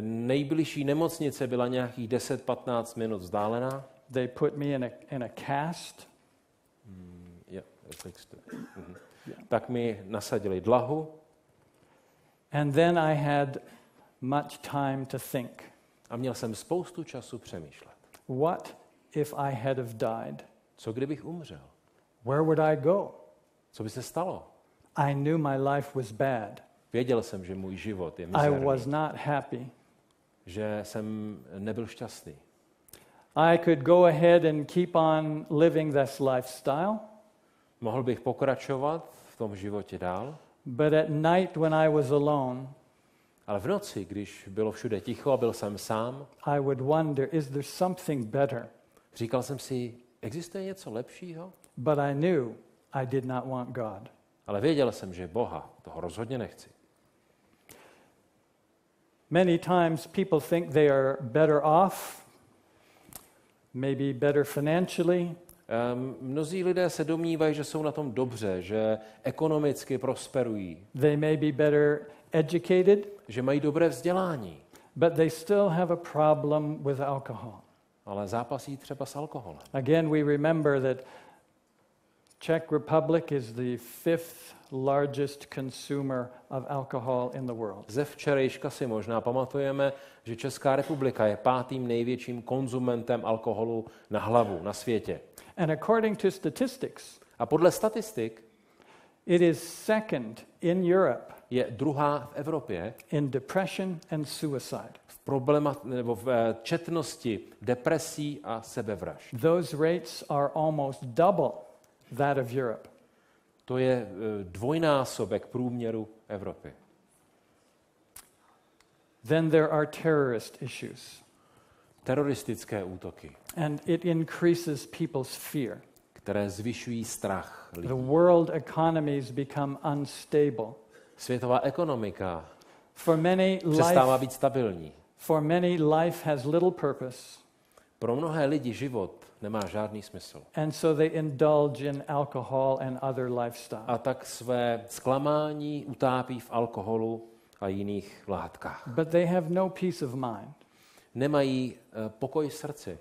Nejbližší nemocnice byla nějakých 10-15 minut vzdálená. They put me in a cast. Tak mi nasadili dlahu. And then I had much time to think. A měl jsem spoustu času přemýšlet. What if I had have died? Co kdybych umřel? Where would I go? Co by se stalo? I knew my life was bad. Věděl jsem, že můj život je I mizerný, was not happy. že jsem nebyl šťastný. I could go ahead and keep on living this lifestyle. Mohl bych pokračovat v tom životě dál, But at night when I was alone, ale v noci, když bylo všude ticho a byl jsem sám, I would wonder, is there something better? říkal jsem si, existuje něco lepšího? But I knew I did not want God. Ale věděl jsem, že Boha toho rozhodně nechci. Many times people think they are better off, maybe better financially, Mnozí lidé se domnívají, že jsou na tom dobře, že ekonomicky prosperují, they may be better educated, že mají dobré vzdělání, but they still have a problem with alcohol. ale zápasí třeba s alkoholem. Again, we remember that Czech Republic is the 5th largest consumer of alcohol in the world. Ze včerejška si možná pamatujeme, že Česká republika je 5. největším konzumentem alkoholu na hlavu na světě. And according to statistics, A podle statistik it is second in Europe je druhá v Evropě in depression and suicide. v četnosti depresí a sebevražd. Those rates are almost double that of Europe. To je dvojnásobek průměru Evropy. Then there are terrorist issues. Teroristické útoky, And it increases people's fear. které zvyšují strach lidí. The world economies become unstable. Světová ekonomika For many, přestává být stabilní. life has little purpose. Pro mnohé lidi život nemá žádný smysl. And so they indulge in alcohol and other lifestyles. A tak své zklamání utápí v alkoholu a jiných látkách. But they have no peace of mind. Nemají pokoj v srdci.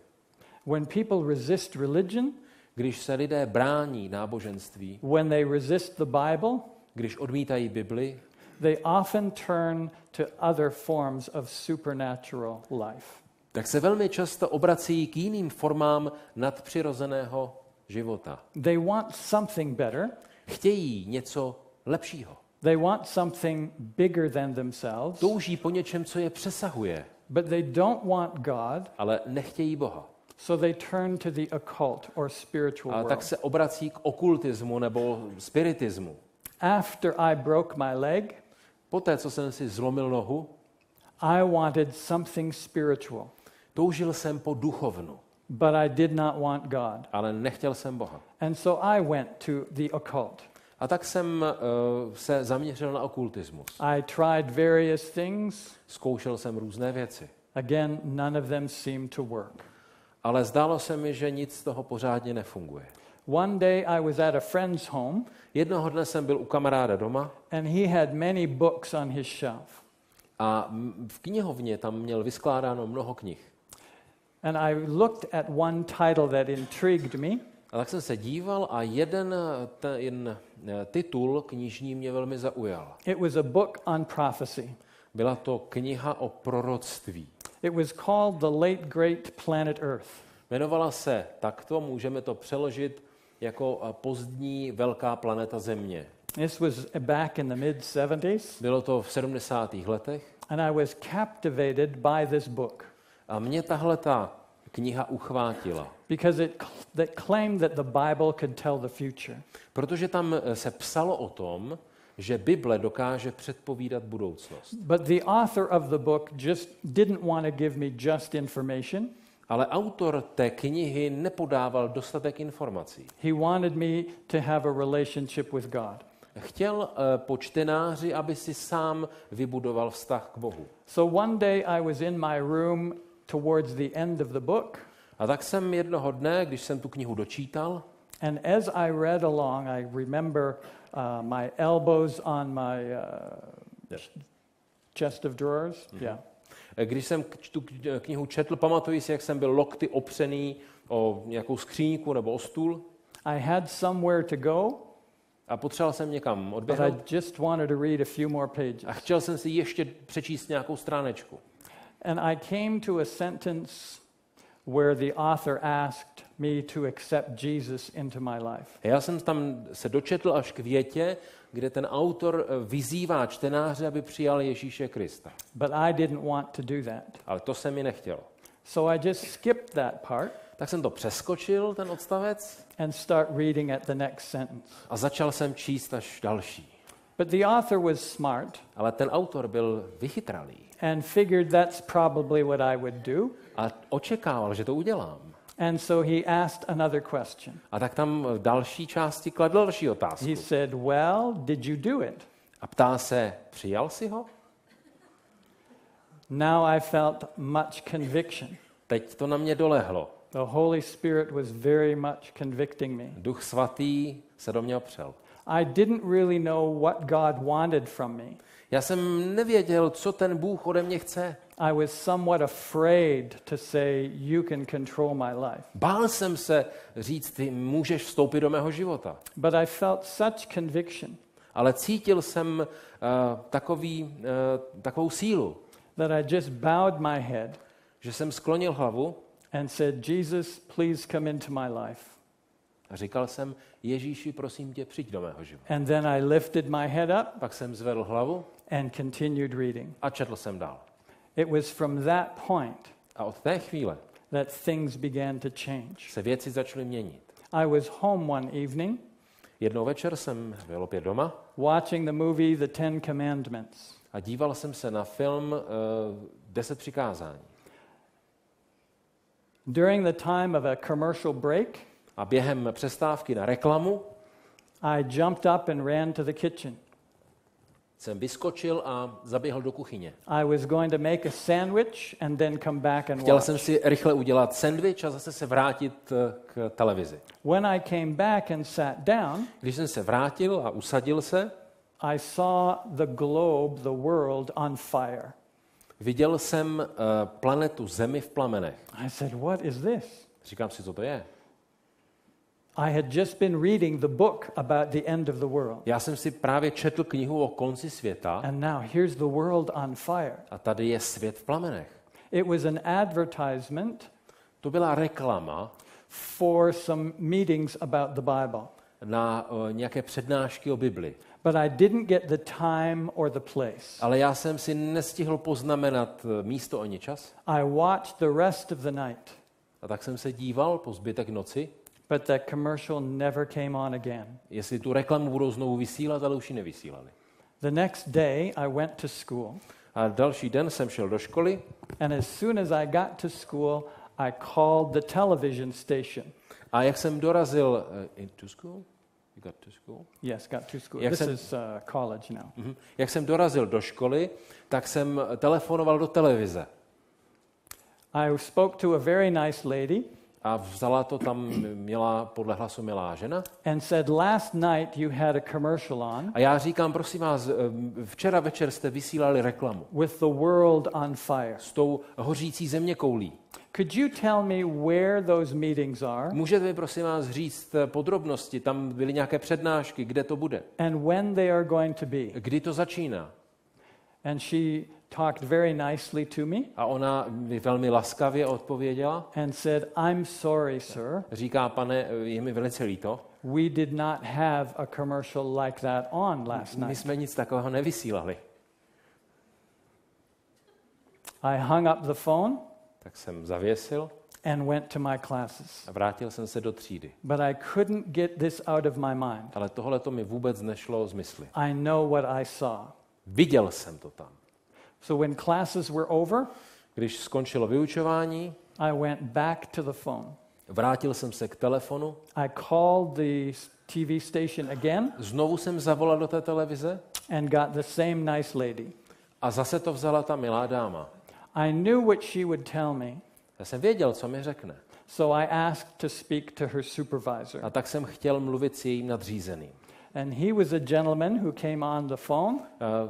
When people resist religion, Když se lidé brání náboženství, when they resist the Bible, když odmítají Bibli, they often turn to other forms of supernatural life. tak se velmi často obrací k jiným formám nadpřirozeného života. They want something better. Chtějí něco lepšího. They want something bigger than themselves. Touží po něčem, co je přesahuje, But they don't want God, ale nechtějí Boha. so they turn to the occult or spiritual A world. tak se obrací k okultismu nebo spiritismu. After I broke my leg, Poté, co jsem si zlomil nohu, I wanted something spiritual, toužil jsem po duchovnu, but I did not want God. ale nechtěl jsem Boha. And so I went to the occult. A tak jsem se zaměřil na okultismus. I tried various things. Zkoušel jsem různé věci. Again, none of them seemed to work. Ale zdálo se mi, že nic z toho pořádně nefunguje. One day I was at a friend's home, Jednoho dne jsem byl u kamaráda doma and he had many books on his shelf. a v knihovně tam měl vyskládáno mnoho knih. And I looked at one title that intrigued me. A tak jsem se díval a jeden titul knižní mě velmi zaujal. It was a book on prophecy. Byla to kniha o proroctví. It was called The Late Great Planet Earth. Jmenovala se takto, můžeme to přeložit jako pozdní velká planeta Země. This was back in the mid-70s. Bylo to v 70. letech. And I was captivated by this book. A mě tahle ta kniha uchvátila. Because it claimed that the Bible could tell the future. Protože tam se psalo o tom, že Bible dokáže předpovídat budoucnost. But the author of the book just didn't want to give me just information. Ale autor té knihy nepodával dostatek informací. He wanted me to have a relationship with God. Chtěl po čtenáři, aby si sám vybudoval vztah k Bohu. So one day I was in my room towards the end of the book. A tak jsem jednoho dne, když jsem tu knihu dočítal, and as I read along, I remember my elbows on my chest of drawers. Mm-hmm. Yeah. Když jsem tu knihu četl, pamatuji si, jak jsem byl lokty opřený o nějakou skříňku nebo o stůl. I had somewhere to go. A potřeboval jsem někam But odběhnout. I just wanted to read a few more pages. A chtěl jsem si ještě přečíst nějakou stránečku. And I came to a sentence where the author asked me to accept Jesus into my life. Já jsem tam se dočetl až k větě, kde ten autor vyzývá čtenáře, aby přijal Ježíše Krista. But I didn't want to do that. Ale to se mi nechtělo. So I just skipped that part. Tak jsem to přeskočil, ten odstavec. And start reading at the next sentence. A začal jsem číst až další. But the author was smart. Ale ten autor byl vychytralý. And figured that's probably what I would do. A očekával, že to udělám. And so he asked another question. A tak tam v další části kladl další otázku. He said, well, did you do it? A ptá se, přijal jsi ho? Now I felt much conviction. Teď to na mě dolehlo. The Holy Spirit was very much convicting me. Duch svatý se do mě opřel. I didn't really know what God wanted from me. Já jsem nevěděl, co ten Bůh ode mě chce. I was somewhat afraid to say, you can control my life. Bál jsem se říct, ty můžeš vstoupit do mého života. But I felt such conviction. Ale cítil jsem takovou sílu. That I just bowed my head. Že jsem sklonil hlavu. And said, Jesus, please come into my life. A říkal jsem, Ježíši, prosím tě, přijď do mého života. And then I lifted my head up. Pak jsem zvedl hlavu. And continued reading. A četl jsem dál. It was from that point. A od té chvíle that things began to change. Se věci začaly měnit. I was home one evening. Jednou večer jsem byl opět doma. Watching the movie The Ten Commandments. A díval jsem se na film 10 přikázání. During the time of a commercial break, a během přestávky na reklamu, I jumped up and ran to the kitchen. Jsem vyskočil a zaběhl do kuchyně. I was going to make a sandwich and then come back and Chtěl watch. jsem si rychle udělat sendvič a zase se vrátit k televizi. When I came back and sat down, když jsem se vrátil a usadil se, I saw the globe, the world on fire. Viděl jsem planetu Zemi v plamenech. I said, what is this? Říkám si, co to je? I had just been reading the book about the end of the world. Já jsem si právě četl knihu o konci světa. And now here's the world on fire. A tady je svět v plamenech. It was an advertisement. To byla reklama for some meetings about the Bible. Na nějaké přednášky o Bibli. But I didn't get the time or the place. Ale já jsem si nestihl poznamenat místo ani čas. I watched the rest of the night. A tak jsem se díval po zbytek noci. But that commercial never came on again. Jestli tu reklamu budou znovu vysílat, ale už ji nevysílali. The next day I went to school. A další den jsem šel do školy. And as soon as I got to school, I called the television station. A jak jsem dorazil into school? You got to school? Yes, got to school. Jak This is college now. Jak jsem dorazil do školy, tak jsem telefonoval do televize. I spoke to a very nice lady. A vzala to tam, podle hlasu milá žena. And said, last night you had a commercial on. A já říkám, prosím vás, včera večer jste vysílali reklamu. With the world on fire. S tou hořící zeměkoulí. Could you tell me where those meetings are? Můžete mi prosím vás říct podrobnosti, tam byly nějaké přednášky, kde to bude? And when they are going to be? Kdy to začíná? And she talked very nicely to me. A ona mi velmi laskavě odpověděla. And said, I'm sorry, sir. Říká, pane, je mi velice líto. We did not have a commercial like that on last My night. jsme nic takového nevysílali. I hung up the phone Tak jsem zavěsil and went to my classes. a vrátil jsem se do třídy. But I couldn't get this out of my mind. Ale tohle to mi vůbec nešlo z mysli. I know what I saw. Viděl jsem to tam. So when classes were over, Když skončilo vyučování, I went back to the phone. vrátil jsem se k telefonu. I called the TV station again Znovu jsem zavolal do té televize and got the same nice lady. a zase to vzala ta milá dáma. I knew what she would tell me, Já jsem věděl, co mi řekne. so I asked to speak to her supervisor. A tak jsem chtěl mluvit s jejím nadřízeným. And he was a gentleman who came on the phone.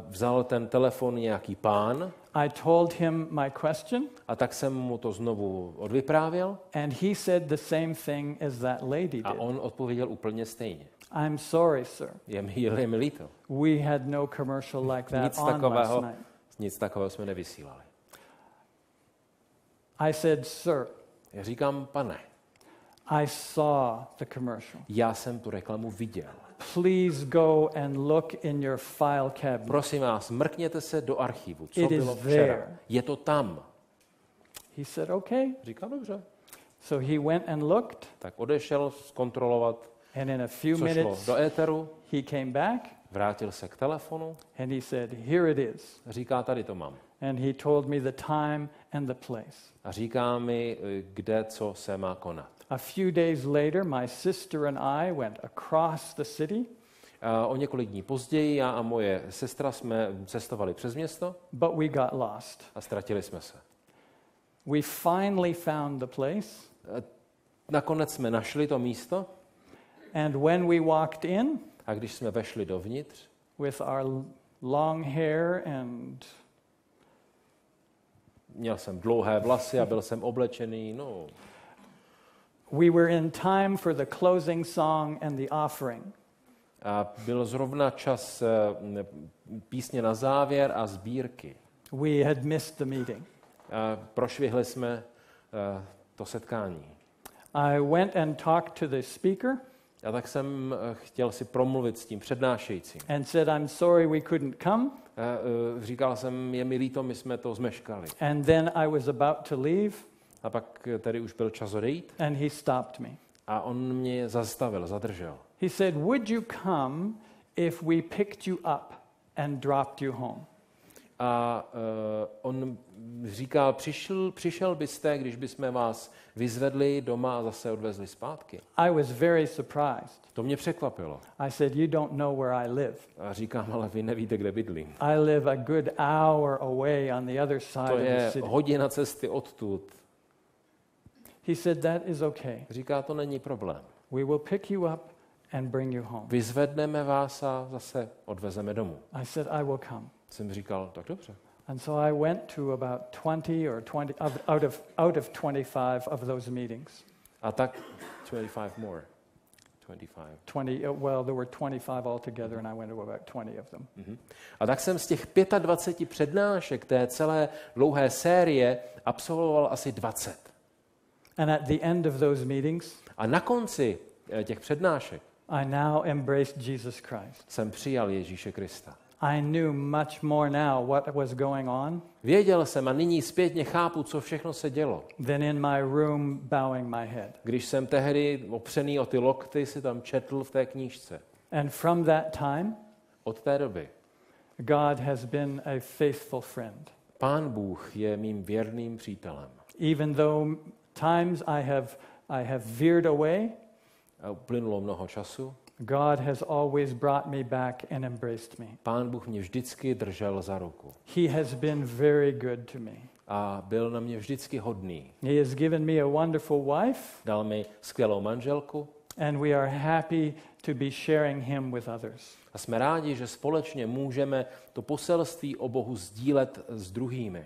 Vzal ten telefon nějaký pán I told him my question, a tak jsem mu to znovu odvyprávěl and he said the same thing as that lady a did. on odpověděl úplně stejně. I'm sorry, sir. Je mi líto. We had no commercial like that Nic on last takového, night. nic takového jsme nevysílali. I said, sir, Já říkám, pane, I saw the commercial. já jsem tu reklamu viděl. Please go and look in your file cabinet. Prosím vás, mrkněte se do archivu, co It is bylo včera. there. Je to tam. He said, okay. Říkám, dobře. So he went and looked, Tak odešel zkontrolovat, and in a few co šlo minutes, do éteru, he came back, vrátil se k telefonu, and he said, here it is. říká, tady to mám. And he told me the time and the place. A říká mi, kde, co se má konat. A few days later, my sister and I went across the city, O několik dní později já a moje sestra jsme cestovali přes město but we got lost. a ztratili jsme se. We finally found the place, Nakonec jsme našli to místo and when we walked in a když jsme vešli dovnitř, with our long hair and měl jsem dlouhé vlasy a byl jsem oblečený, we were in time for the closing song and the offering. a byl zrovna čas písně na závěr a sbírky. We had missed the meeting. Prošvihli jsme to setkání. I went and talked to the speaker A tak jsem chtěl si promluvit s tím přednášejícím. and said, I'm sorry we couldn't come. Říkal jsem, je mi líto, my jsme to zmeškali. And then I was about to leave, A pak tedy už byl čas odejít and he stopped me. a on mě zastavil, zadržel. He said, would you come if we picked you up and dropped you home? A on říkal, přišel byste, když bychom vás vyzvedli doma a zase odvezli zpátky. I was very surprised. To mě překvapilo. I said, you don't know where I live. A říkám, ale vy nevíte, kde bydlím. I live a good hour away on the other side To of the je city. hodina cesty odtud. He said, that is okay. Říká, to není problém. We will pick you up and bring you home. Vyzvedneme vás a zase odvezeme domů. I said, I will come. Jsem říkal, tak dobře. And so I went to about 20 or 20 out of 25 of those meetings. A tak 25 more. 25. 20, well, there were 25 altogether, and I went to about 20 of them. A tak jsem z těch 25 přednášek té celé dlouhé série absolvoval asi 20. And at the end of those meetings, A na konci těch přednášek I now embraced Jesus Christ. jsem přijal Ježíše Krista. I knew much more now what was going on Věděl jsem a nyní zpětně chápu, co všechno se dělo. than in my room bowing my head. Když jsem tehdy opřený o ty lokty si tam četl v té knížce. And from that time, Od té doby God has been a faithful friend. Pán Bůh je mým věrným přítelem. Even though times I have veered away, A uplynulo mnoho času. God has always brought me back and embraced me. Pán Bůh mě vždycky držel za ruku. He has been very good to me. a byl na mě vždycky hodný. He has given me a wonderful wife. Dal mi skvělou manželku. And we are happy to be sharing him with others. A jsme rádi, že společně můžeme to poselství o Bohu sdílet s druhými.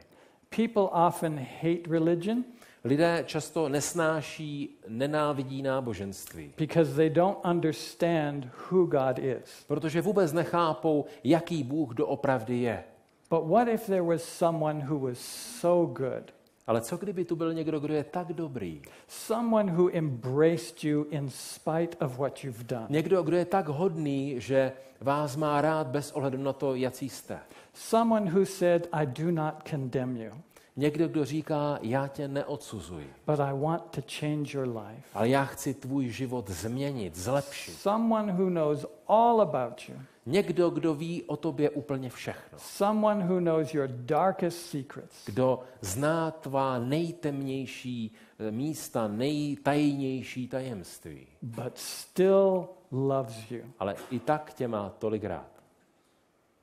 People often hate religion. Lidé často nesnáší, nenávidí náboženství. Because they don't understand who God is. Protože vůbec nechápou, jaký Bůh doopravdy je. But what if there was someone who was so good? Ale co kdyby tu byl někdo, kdo je tak dobrý? Someone who embraced you in spite of what you've done. Někdo, kdo je tak hodný, že vás má rád bez ohledu na to, jací jste. Someone who said, I do not condemn you. Někdo, kdo říká, já tě neodsuzuji, but I want to change your life. ale já chci tvůj život změnit, zlepšit. Someone who knows all about you. Někdo, kdo ví o tobě úplně všechno. Someone who knows your darkest secrets. Kdo zná tvá nejtemnější místa, nejtajnější tajemství. But still loves you. Ale i tak tě má tolik rád.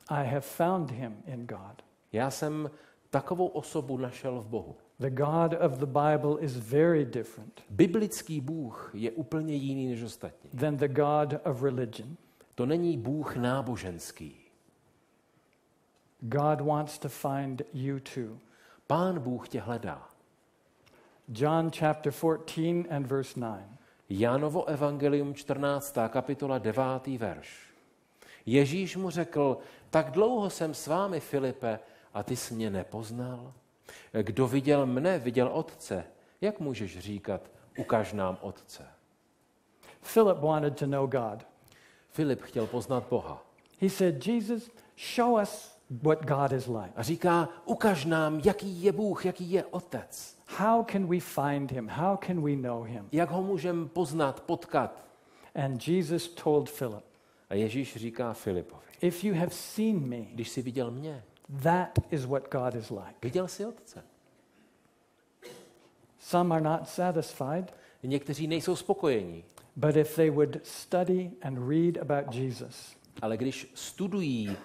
I have found him in God. Já jsem takovou osobu našel v Bohu. The God of the Bible is very different Biblický Bůh je úplně jiný než ostatní. than the God of religion. To není Bůh náboženský. God wants to find you too. Pán Bůh tě hledá. John chapter 14 and verse 9. Jánovo evangelium 14. kapitola 9. verš. Ježíš mu řekl, tak dlouho jsem s vámi, Filipe, a ty jsi mě nepoznal? Kdo viděl mne, viděl Otce. Jak můžeš říkat, ukaž nám Otce? Philip wanted to know God. Filip chtěl poznat Boha. He said, Jesus, show us what God is like. A říká, ukaž nám, jaký je Bůh, jaký je Otec. How can we find him? How can we know him? Jak ho můžeme poznat, potkat? And Jesus told Philip, A Ježíš říká Filipovi, if you have seen me, když jsi viděl mě, that is what God is like. viděl jsi Otce. Some are not satisfied, Někteří nejsou spokojení, but if they would study and read about Jesus, ale když studují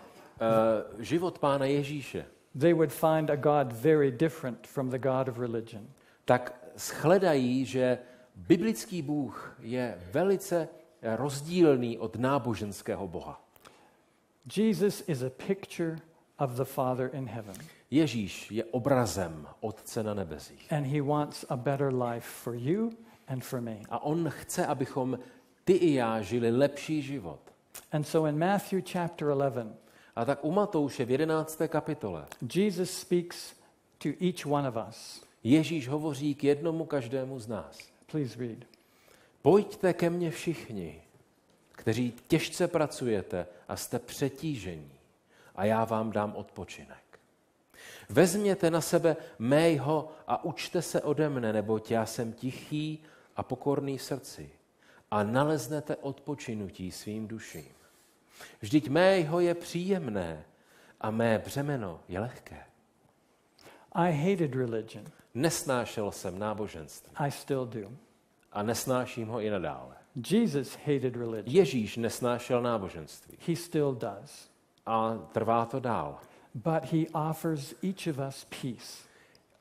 život Pána Ježíše, they would find a God very different from the God of religion. tak shledají, že biblický Bůh je velice rozdílný od náboženského Boha. Jesus is a picture of the Father in heaven, Ježíš je obrazem Otce na nebesích. and he wants a better life for you and for me. A on chce, abychom ty i já žili lepší život. And so in Matthew chapter 11, A tak u Matouše v 11. kapitole Jesus speaks to each one of us. Ježíš hovoří k jednomu každému z nás. Please read. Pojďte ke mně všichni, kteří těžce pracujete a jste přetížení, a já vám dám odpočinek. Vezměte na sebe mého a učte se ode mne, neboť já jsem tichý a pokorný v srdci a naleznete odpočinutí svým duším. Vždyť mého je příjemné a mé břemeno je lehké. I hated religion. Nesnášel jsem náboženství I still do. a nesnáším ho i nadále. Jesus hated religion. Ježíš nesnášel náboženství He still does. a trvá to dál. But he offers each of us peace,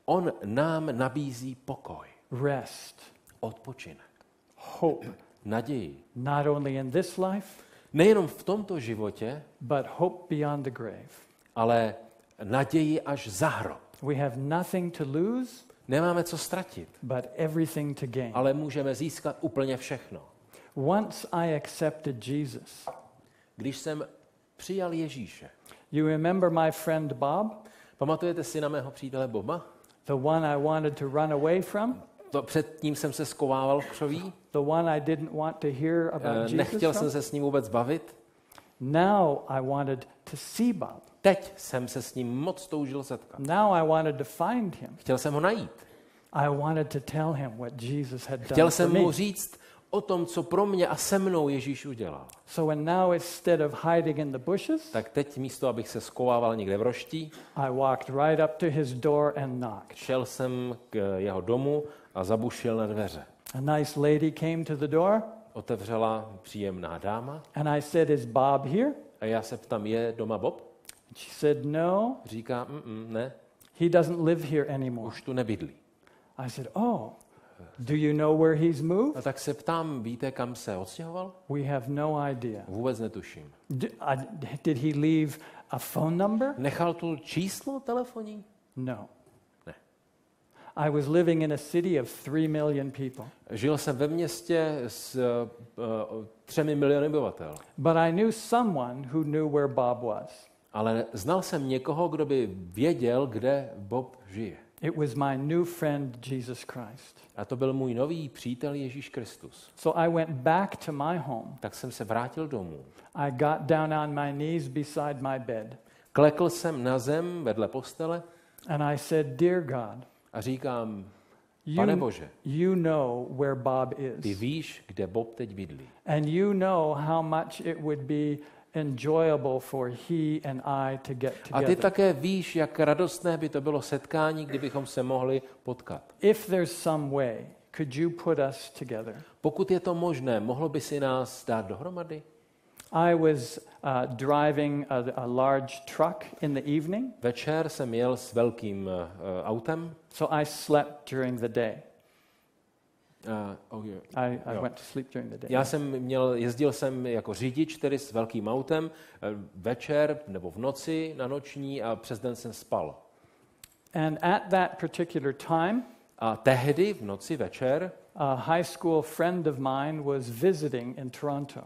On nám nabízí pokoj, rest, odpočinek, hope, naději. not only in this life, Nejenom v tomto životě, but hope beyond the grave. ale naději až za hrob. We have nothing to lose, Nemáme co ztratit, but everything to gain. ale můžeme získat úplně všechno. Once I accepted Jesus, Když jsem přijal Ježíše, you remember my friend Bob, pamatujete si na mého přítele Boba? the one I wanted to run away from, To předtím jsem se skovával v křoví, the one I didn't want to hear about Jesus nechtěl jsem from? se s ním vůbec bavit. Now I wanted to see Bob. Teď jsem se s ním moc toužil setkat. Now I wanted to find him. Chtěl jsem ho najít. I wanted to tell him what Jesus had Chtěl done for jsem me. mu říct o tom, co pro mě a se mnou Ježíš udělal. So and now instead of hiding in the bushes, Tak teď místo, abych se skovával někde v roští, I walked right up to his door and knocked. šel jsem k jeho domu a zabušil na dveře. A nice lady came to the door Otevřela příjemná dáma and I said, "Is Bob here?" a já se ptám, je doma Bob? And she said, "No, Říká, ne, He doesn't live here anymore. Už tu nebydlí. I said, oh, do you know where he's moved? A tak se ptám, víte, kam se odstěhoval? We have no idea. Vůbec netuším. Did he leave a phone number? Nechal tu číslo telefonní? No. Ne. I was living in a city of 3 million people. Žil jsem ve městě s 3 miliony obyvatel. But I knew someone who knew where Bob was. Ale znal jsem někoho, kdo by věděl, kde Bob žije. It was my new friend Jesus Christ. A to byl můj nový přítel Ježíš Kristus. So I went back to my home. Tak jsem se vrátil domů. I got down on my knees beside my bed. Klekl jsem na zem vedle postele And I said, Dear God, a říkám, Pane Bože, you know where Bob ty is. víš, kde Bob teď bydlí. And you know how much it would be enjoyable for he and I to get A ty together. také víš, jak radostné by to bylo setkání, kdybychom se mohli potkat. If there's some way, could you put us together? Pokud je to možné, mohlo by si nás dát dohromady? I was driving a large truck in the evening, Večer jsem jel s velkým autem. so I slept during the day. I Jo. went to sleep during the day. Jezdil jsem jako řidič, tedy s velkým autem, večer nebo v noci na noční a přes den jsem spal. And at that particular time, A tehdy v noci večer a high school friend of mine was visiting in Toronto.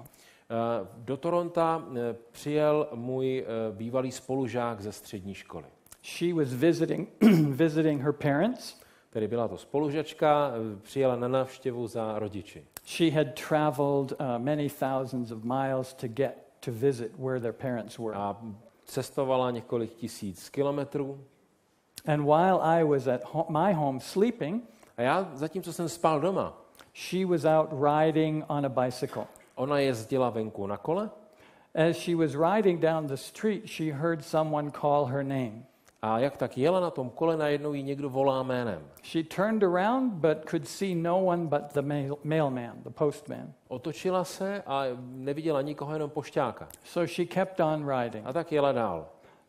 do Toronta přijel můj bývalý spolužák ze střední školy. She was visiting her parents. Tedy byla to spolužačka, přijela na návštěvu za rodiči. She had traveled many thousands of miles to get to visit where their parents were. A cestovala několik tisíc kilometrů. And while I was at my home sleeping, A já, zatímco jsem spal doma, she was out riding on a bicycle. ona jezdila venku na kole As she was riding down the street, she heard someone call her name. a jak tak jela na tom kole, najednou jí někdo volá jménem. She turned around but could see no one but the mailman, the postman. Otočila se a neviděla nikoho, jenom pošťáka. So she kept on riding. A tak jela dál.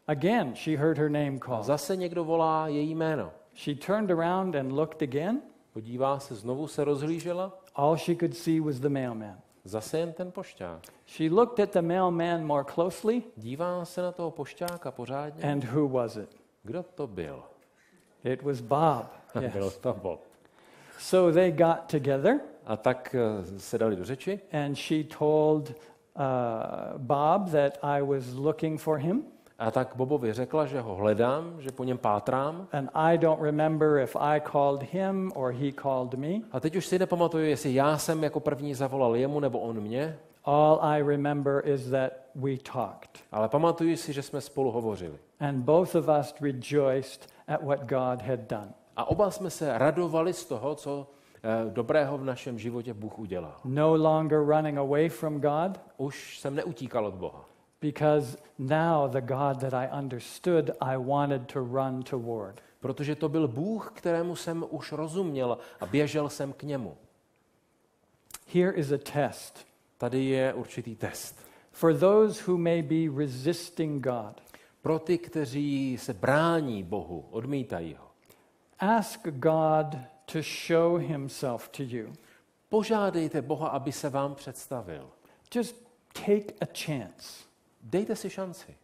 Again, she heard her name A called. zase někdo volá její jméno. She turned around and looked again. Podívá se, znovu se rozhlížela. All she could see was the mailman. Zase jen ten pošťák. She looked at the mailman more closely, Dívá se na toho pošťáka pořádně. and who was it? Kdo to byl? It was Bob. Byl Yes. to Bob. So they got together, A tak se dali do řeči. and she told Bob that I was looking for him. A tak Bobovi řekla, že ho hledám, že po něm pátrám. And I don't remember if I called him or he called me. A teď už si nepamatuju, jestli já jsem jako první zavolal jemu, nebo on mě. All I remember is that we talked. Ale pamatuju si, že jsme spolu hovořili. And both of us rejoiced at what God had done. A oba jsme se radovali z toho, co dobrého v našem životě Bůh udělal. No longer running away from God, Už jsem neutíkal od Boha. because now the God that I understood, I wanted to run toward. Protože to byl Bůh, kterému jsem už rozuměl a běžel jsem k němu. Here is a test. Tady je určitý test. For those who may be resisting God, Pro ty, kteří se brání Bohu, odmítají ho. ask God to show himself to you. Požádejte Boha, aby se vám představil. Just take a chance Dejte si šanci.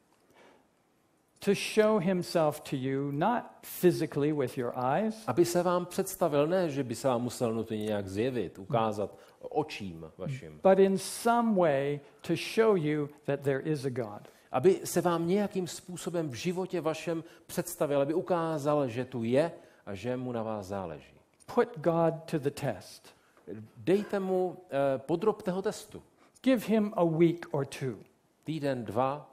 to show himself to you, not physically with your eyes, Aby se vám představil, ne, že by se vám musel nutně nějak zjevit, ukázat očím vašim. but in some way to show you that there is a God. Aby se vám nějakým způsobem v životě vašem představil, aby ukázal, že tu je a že mu na vás záleží. Put God to the test. Dejte mu, podrobte ho testu. Give him a week or two. Týden, 2,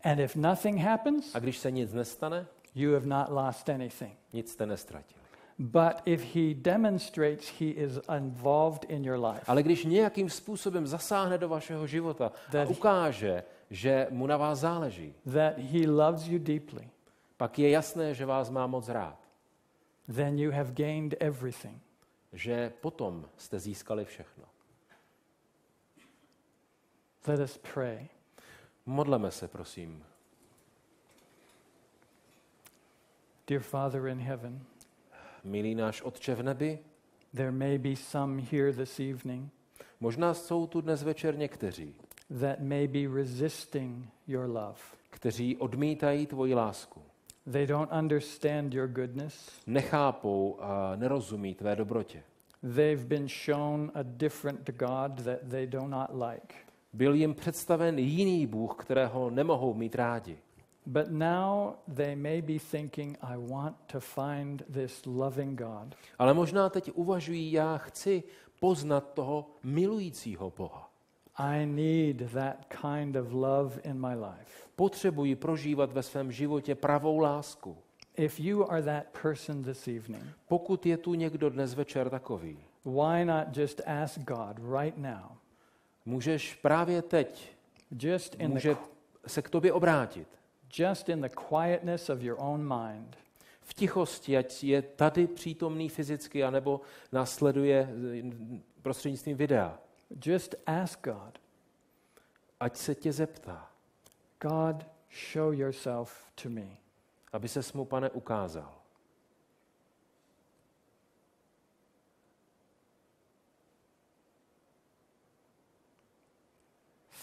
And if nothing happens, a když se nic nestane, you have not lost anything. nic jste nestratil. But if he demonstrates he is involved in your life, Ale když nějakým způsobem zasáhne do vašeho života a ukáže, že mu na vás záleží, that he loves you deeply, pak je jasné, že vás má moc rád. then you have gained everything. Že potom jste získali všechno. Let us pray. Modleme se, prosím. Dear Father in heaven, Milý náš Otče v nebi, there may be some here this evening možná jsou tu dnes večer někteří, that may be resisting your love. kteří odmítají tvoji lásku. They don't understand your goodness. Nechápou a nerozumí tvé dobrotě. They've been shown a different God that they do not like. Byl jim představen jiný Bůh, kterého nemohou mít rádi. But now they may be thinking, I want to find this loving God. Ale možná teď uvažují, já chci poznat toho milujícího Boha. I need that kind of love in my life. Potřebuji prožívat ve svém životě pravou lásku. If you are that person this evening, Pokud je tu někdo dnes večer takový, why not just ask God right now? můžeš právě teď může se k tobě obrátit. Just in the quietness of your own mind. V tichosti, ať je tady přítomný fyzicky, anebo následuje prostřednictvím videa. Just ask God. Ať se tě zeptá. God, show yourself to me. Aby ses mu, Pane, ukázal.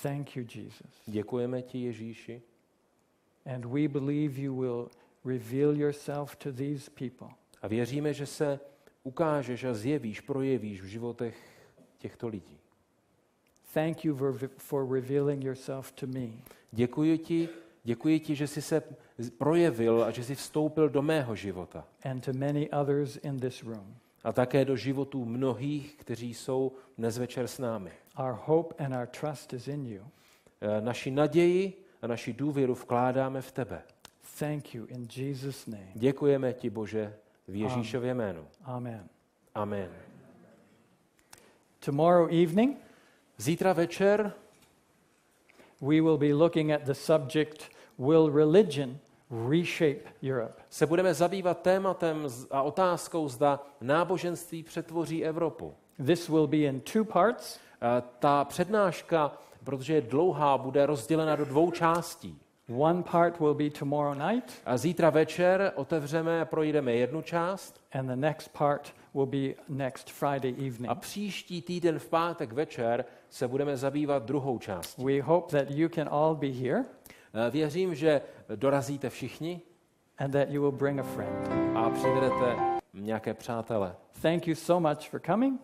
Thank you, Jesus. Děkujeme ti, Ježíši. And we believe you will reveal yourself to these people. A věříme, že se ukážeš a zjevíš, projevíš v životech těchto lidí. Thank you for revealing yourself to me. Děkuji ti, že jsi se projevil a že jsi vstoupil do mého života. And to many others in this room. A také do životů mnohých, kteří jsou dnes večer s námi. Our hope and our trust is in you. Naši naději a naši důvěru vkládáme v tebe. Thank you in Jesus' name. Děkujeme ti, Bože, v Ježíšově jménu. Amen. Amen. Tomorrow evening, zítra večer we will be looking at the subject, will religion reshape Europe? Se budeme zabývat tématem a otázkou, zda náboženství přetvoří Evropu. This will be in 2 parts. Ta přednáška, protože je dlouhá, bude rozdělena do 2 částí. One part will be tomorrow night. A zítra večer otevřeme a projdeme 1 část. And the next part will be next Friday evening. A příští týden v pátek večer se budeme zabývat 2. částí. We hope that you can all be here. Věřím, že dorazíte všichni. And that you will bring a friend. A přivedete nějaké přátele. Thank you so much for coming.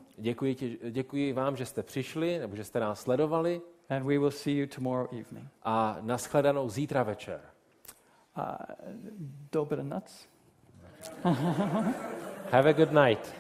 Děkuji vám, že jste přišli, nebo že jste nás sledovali. And we will see you tomorrow evening. A nashledanou zítra večer. Dobranoc. Have a good night.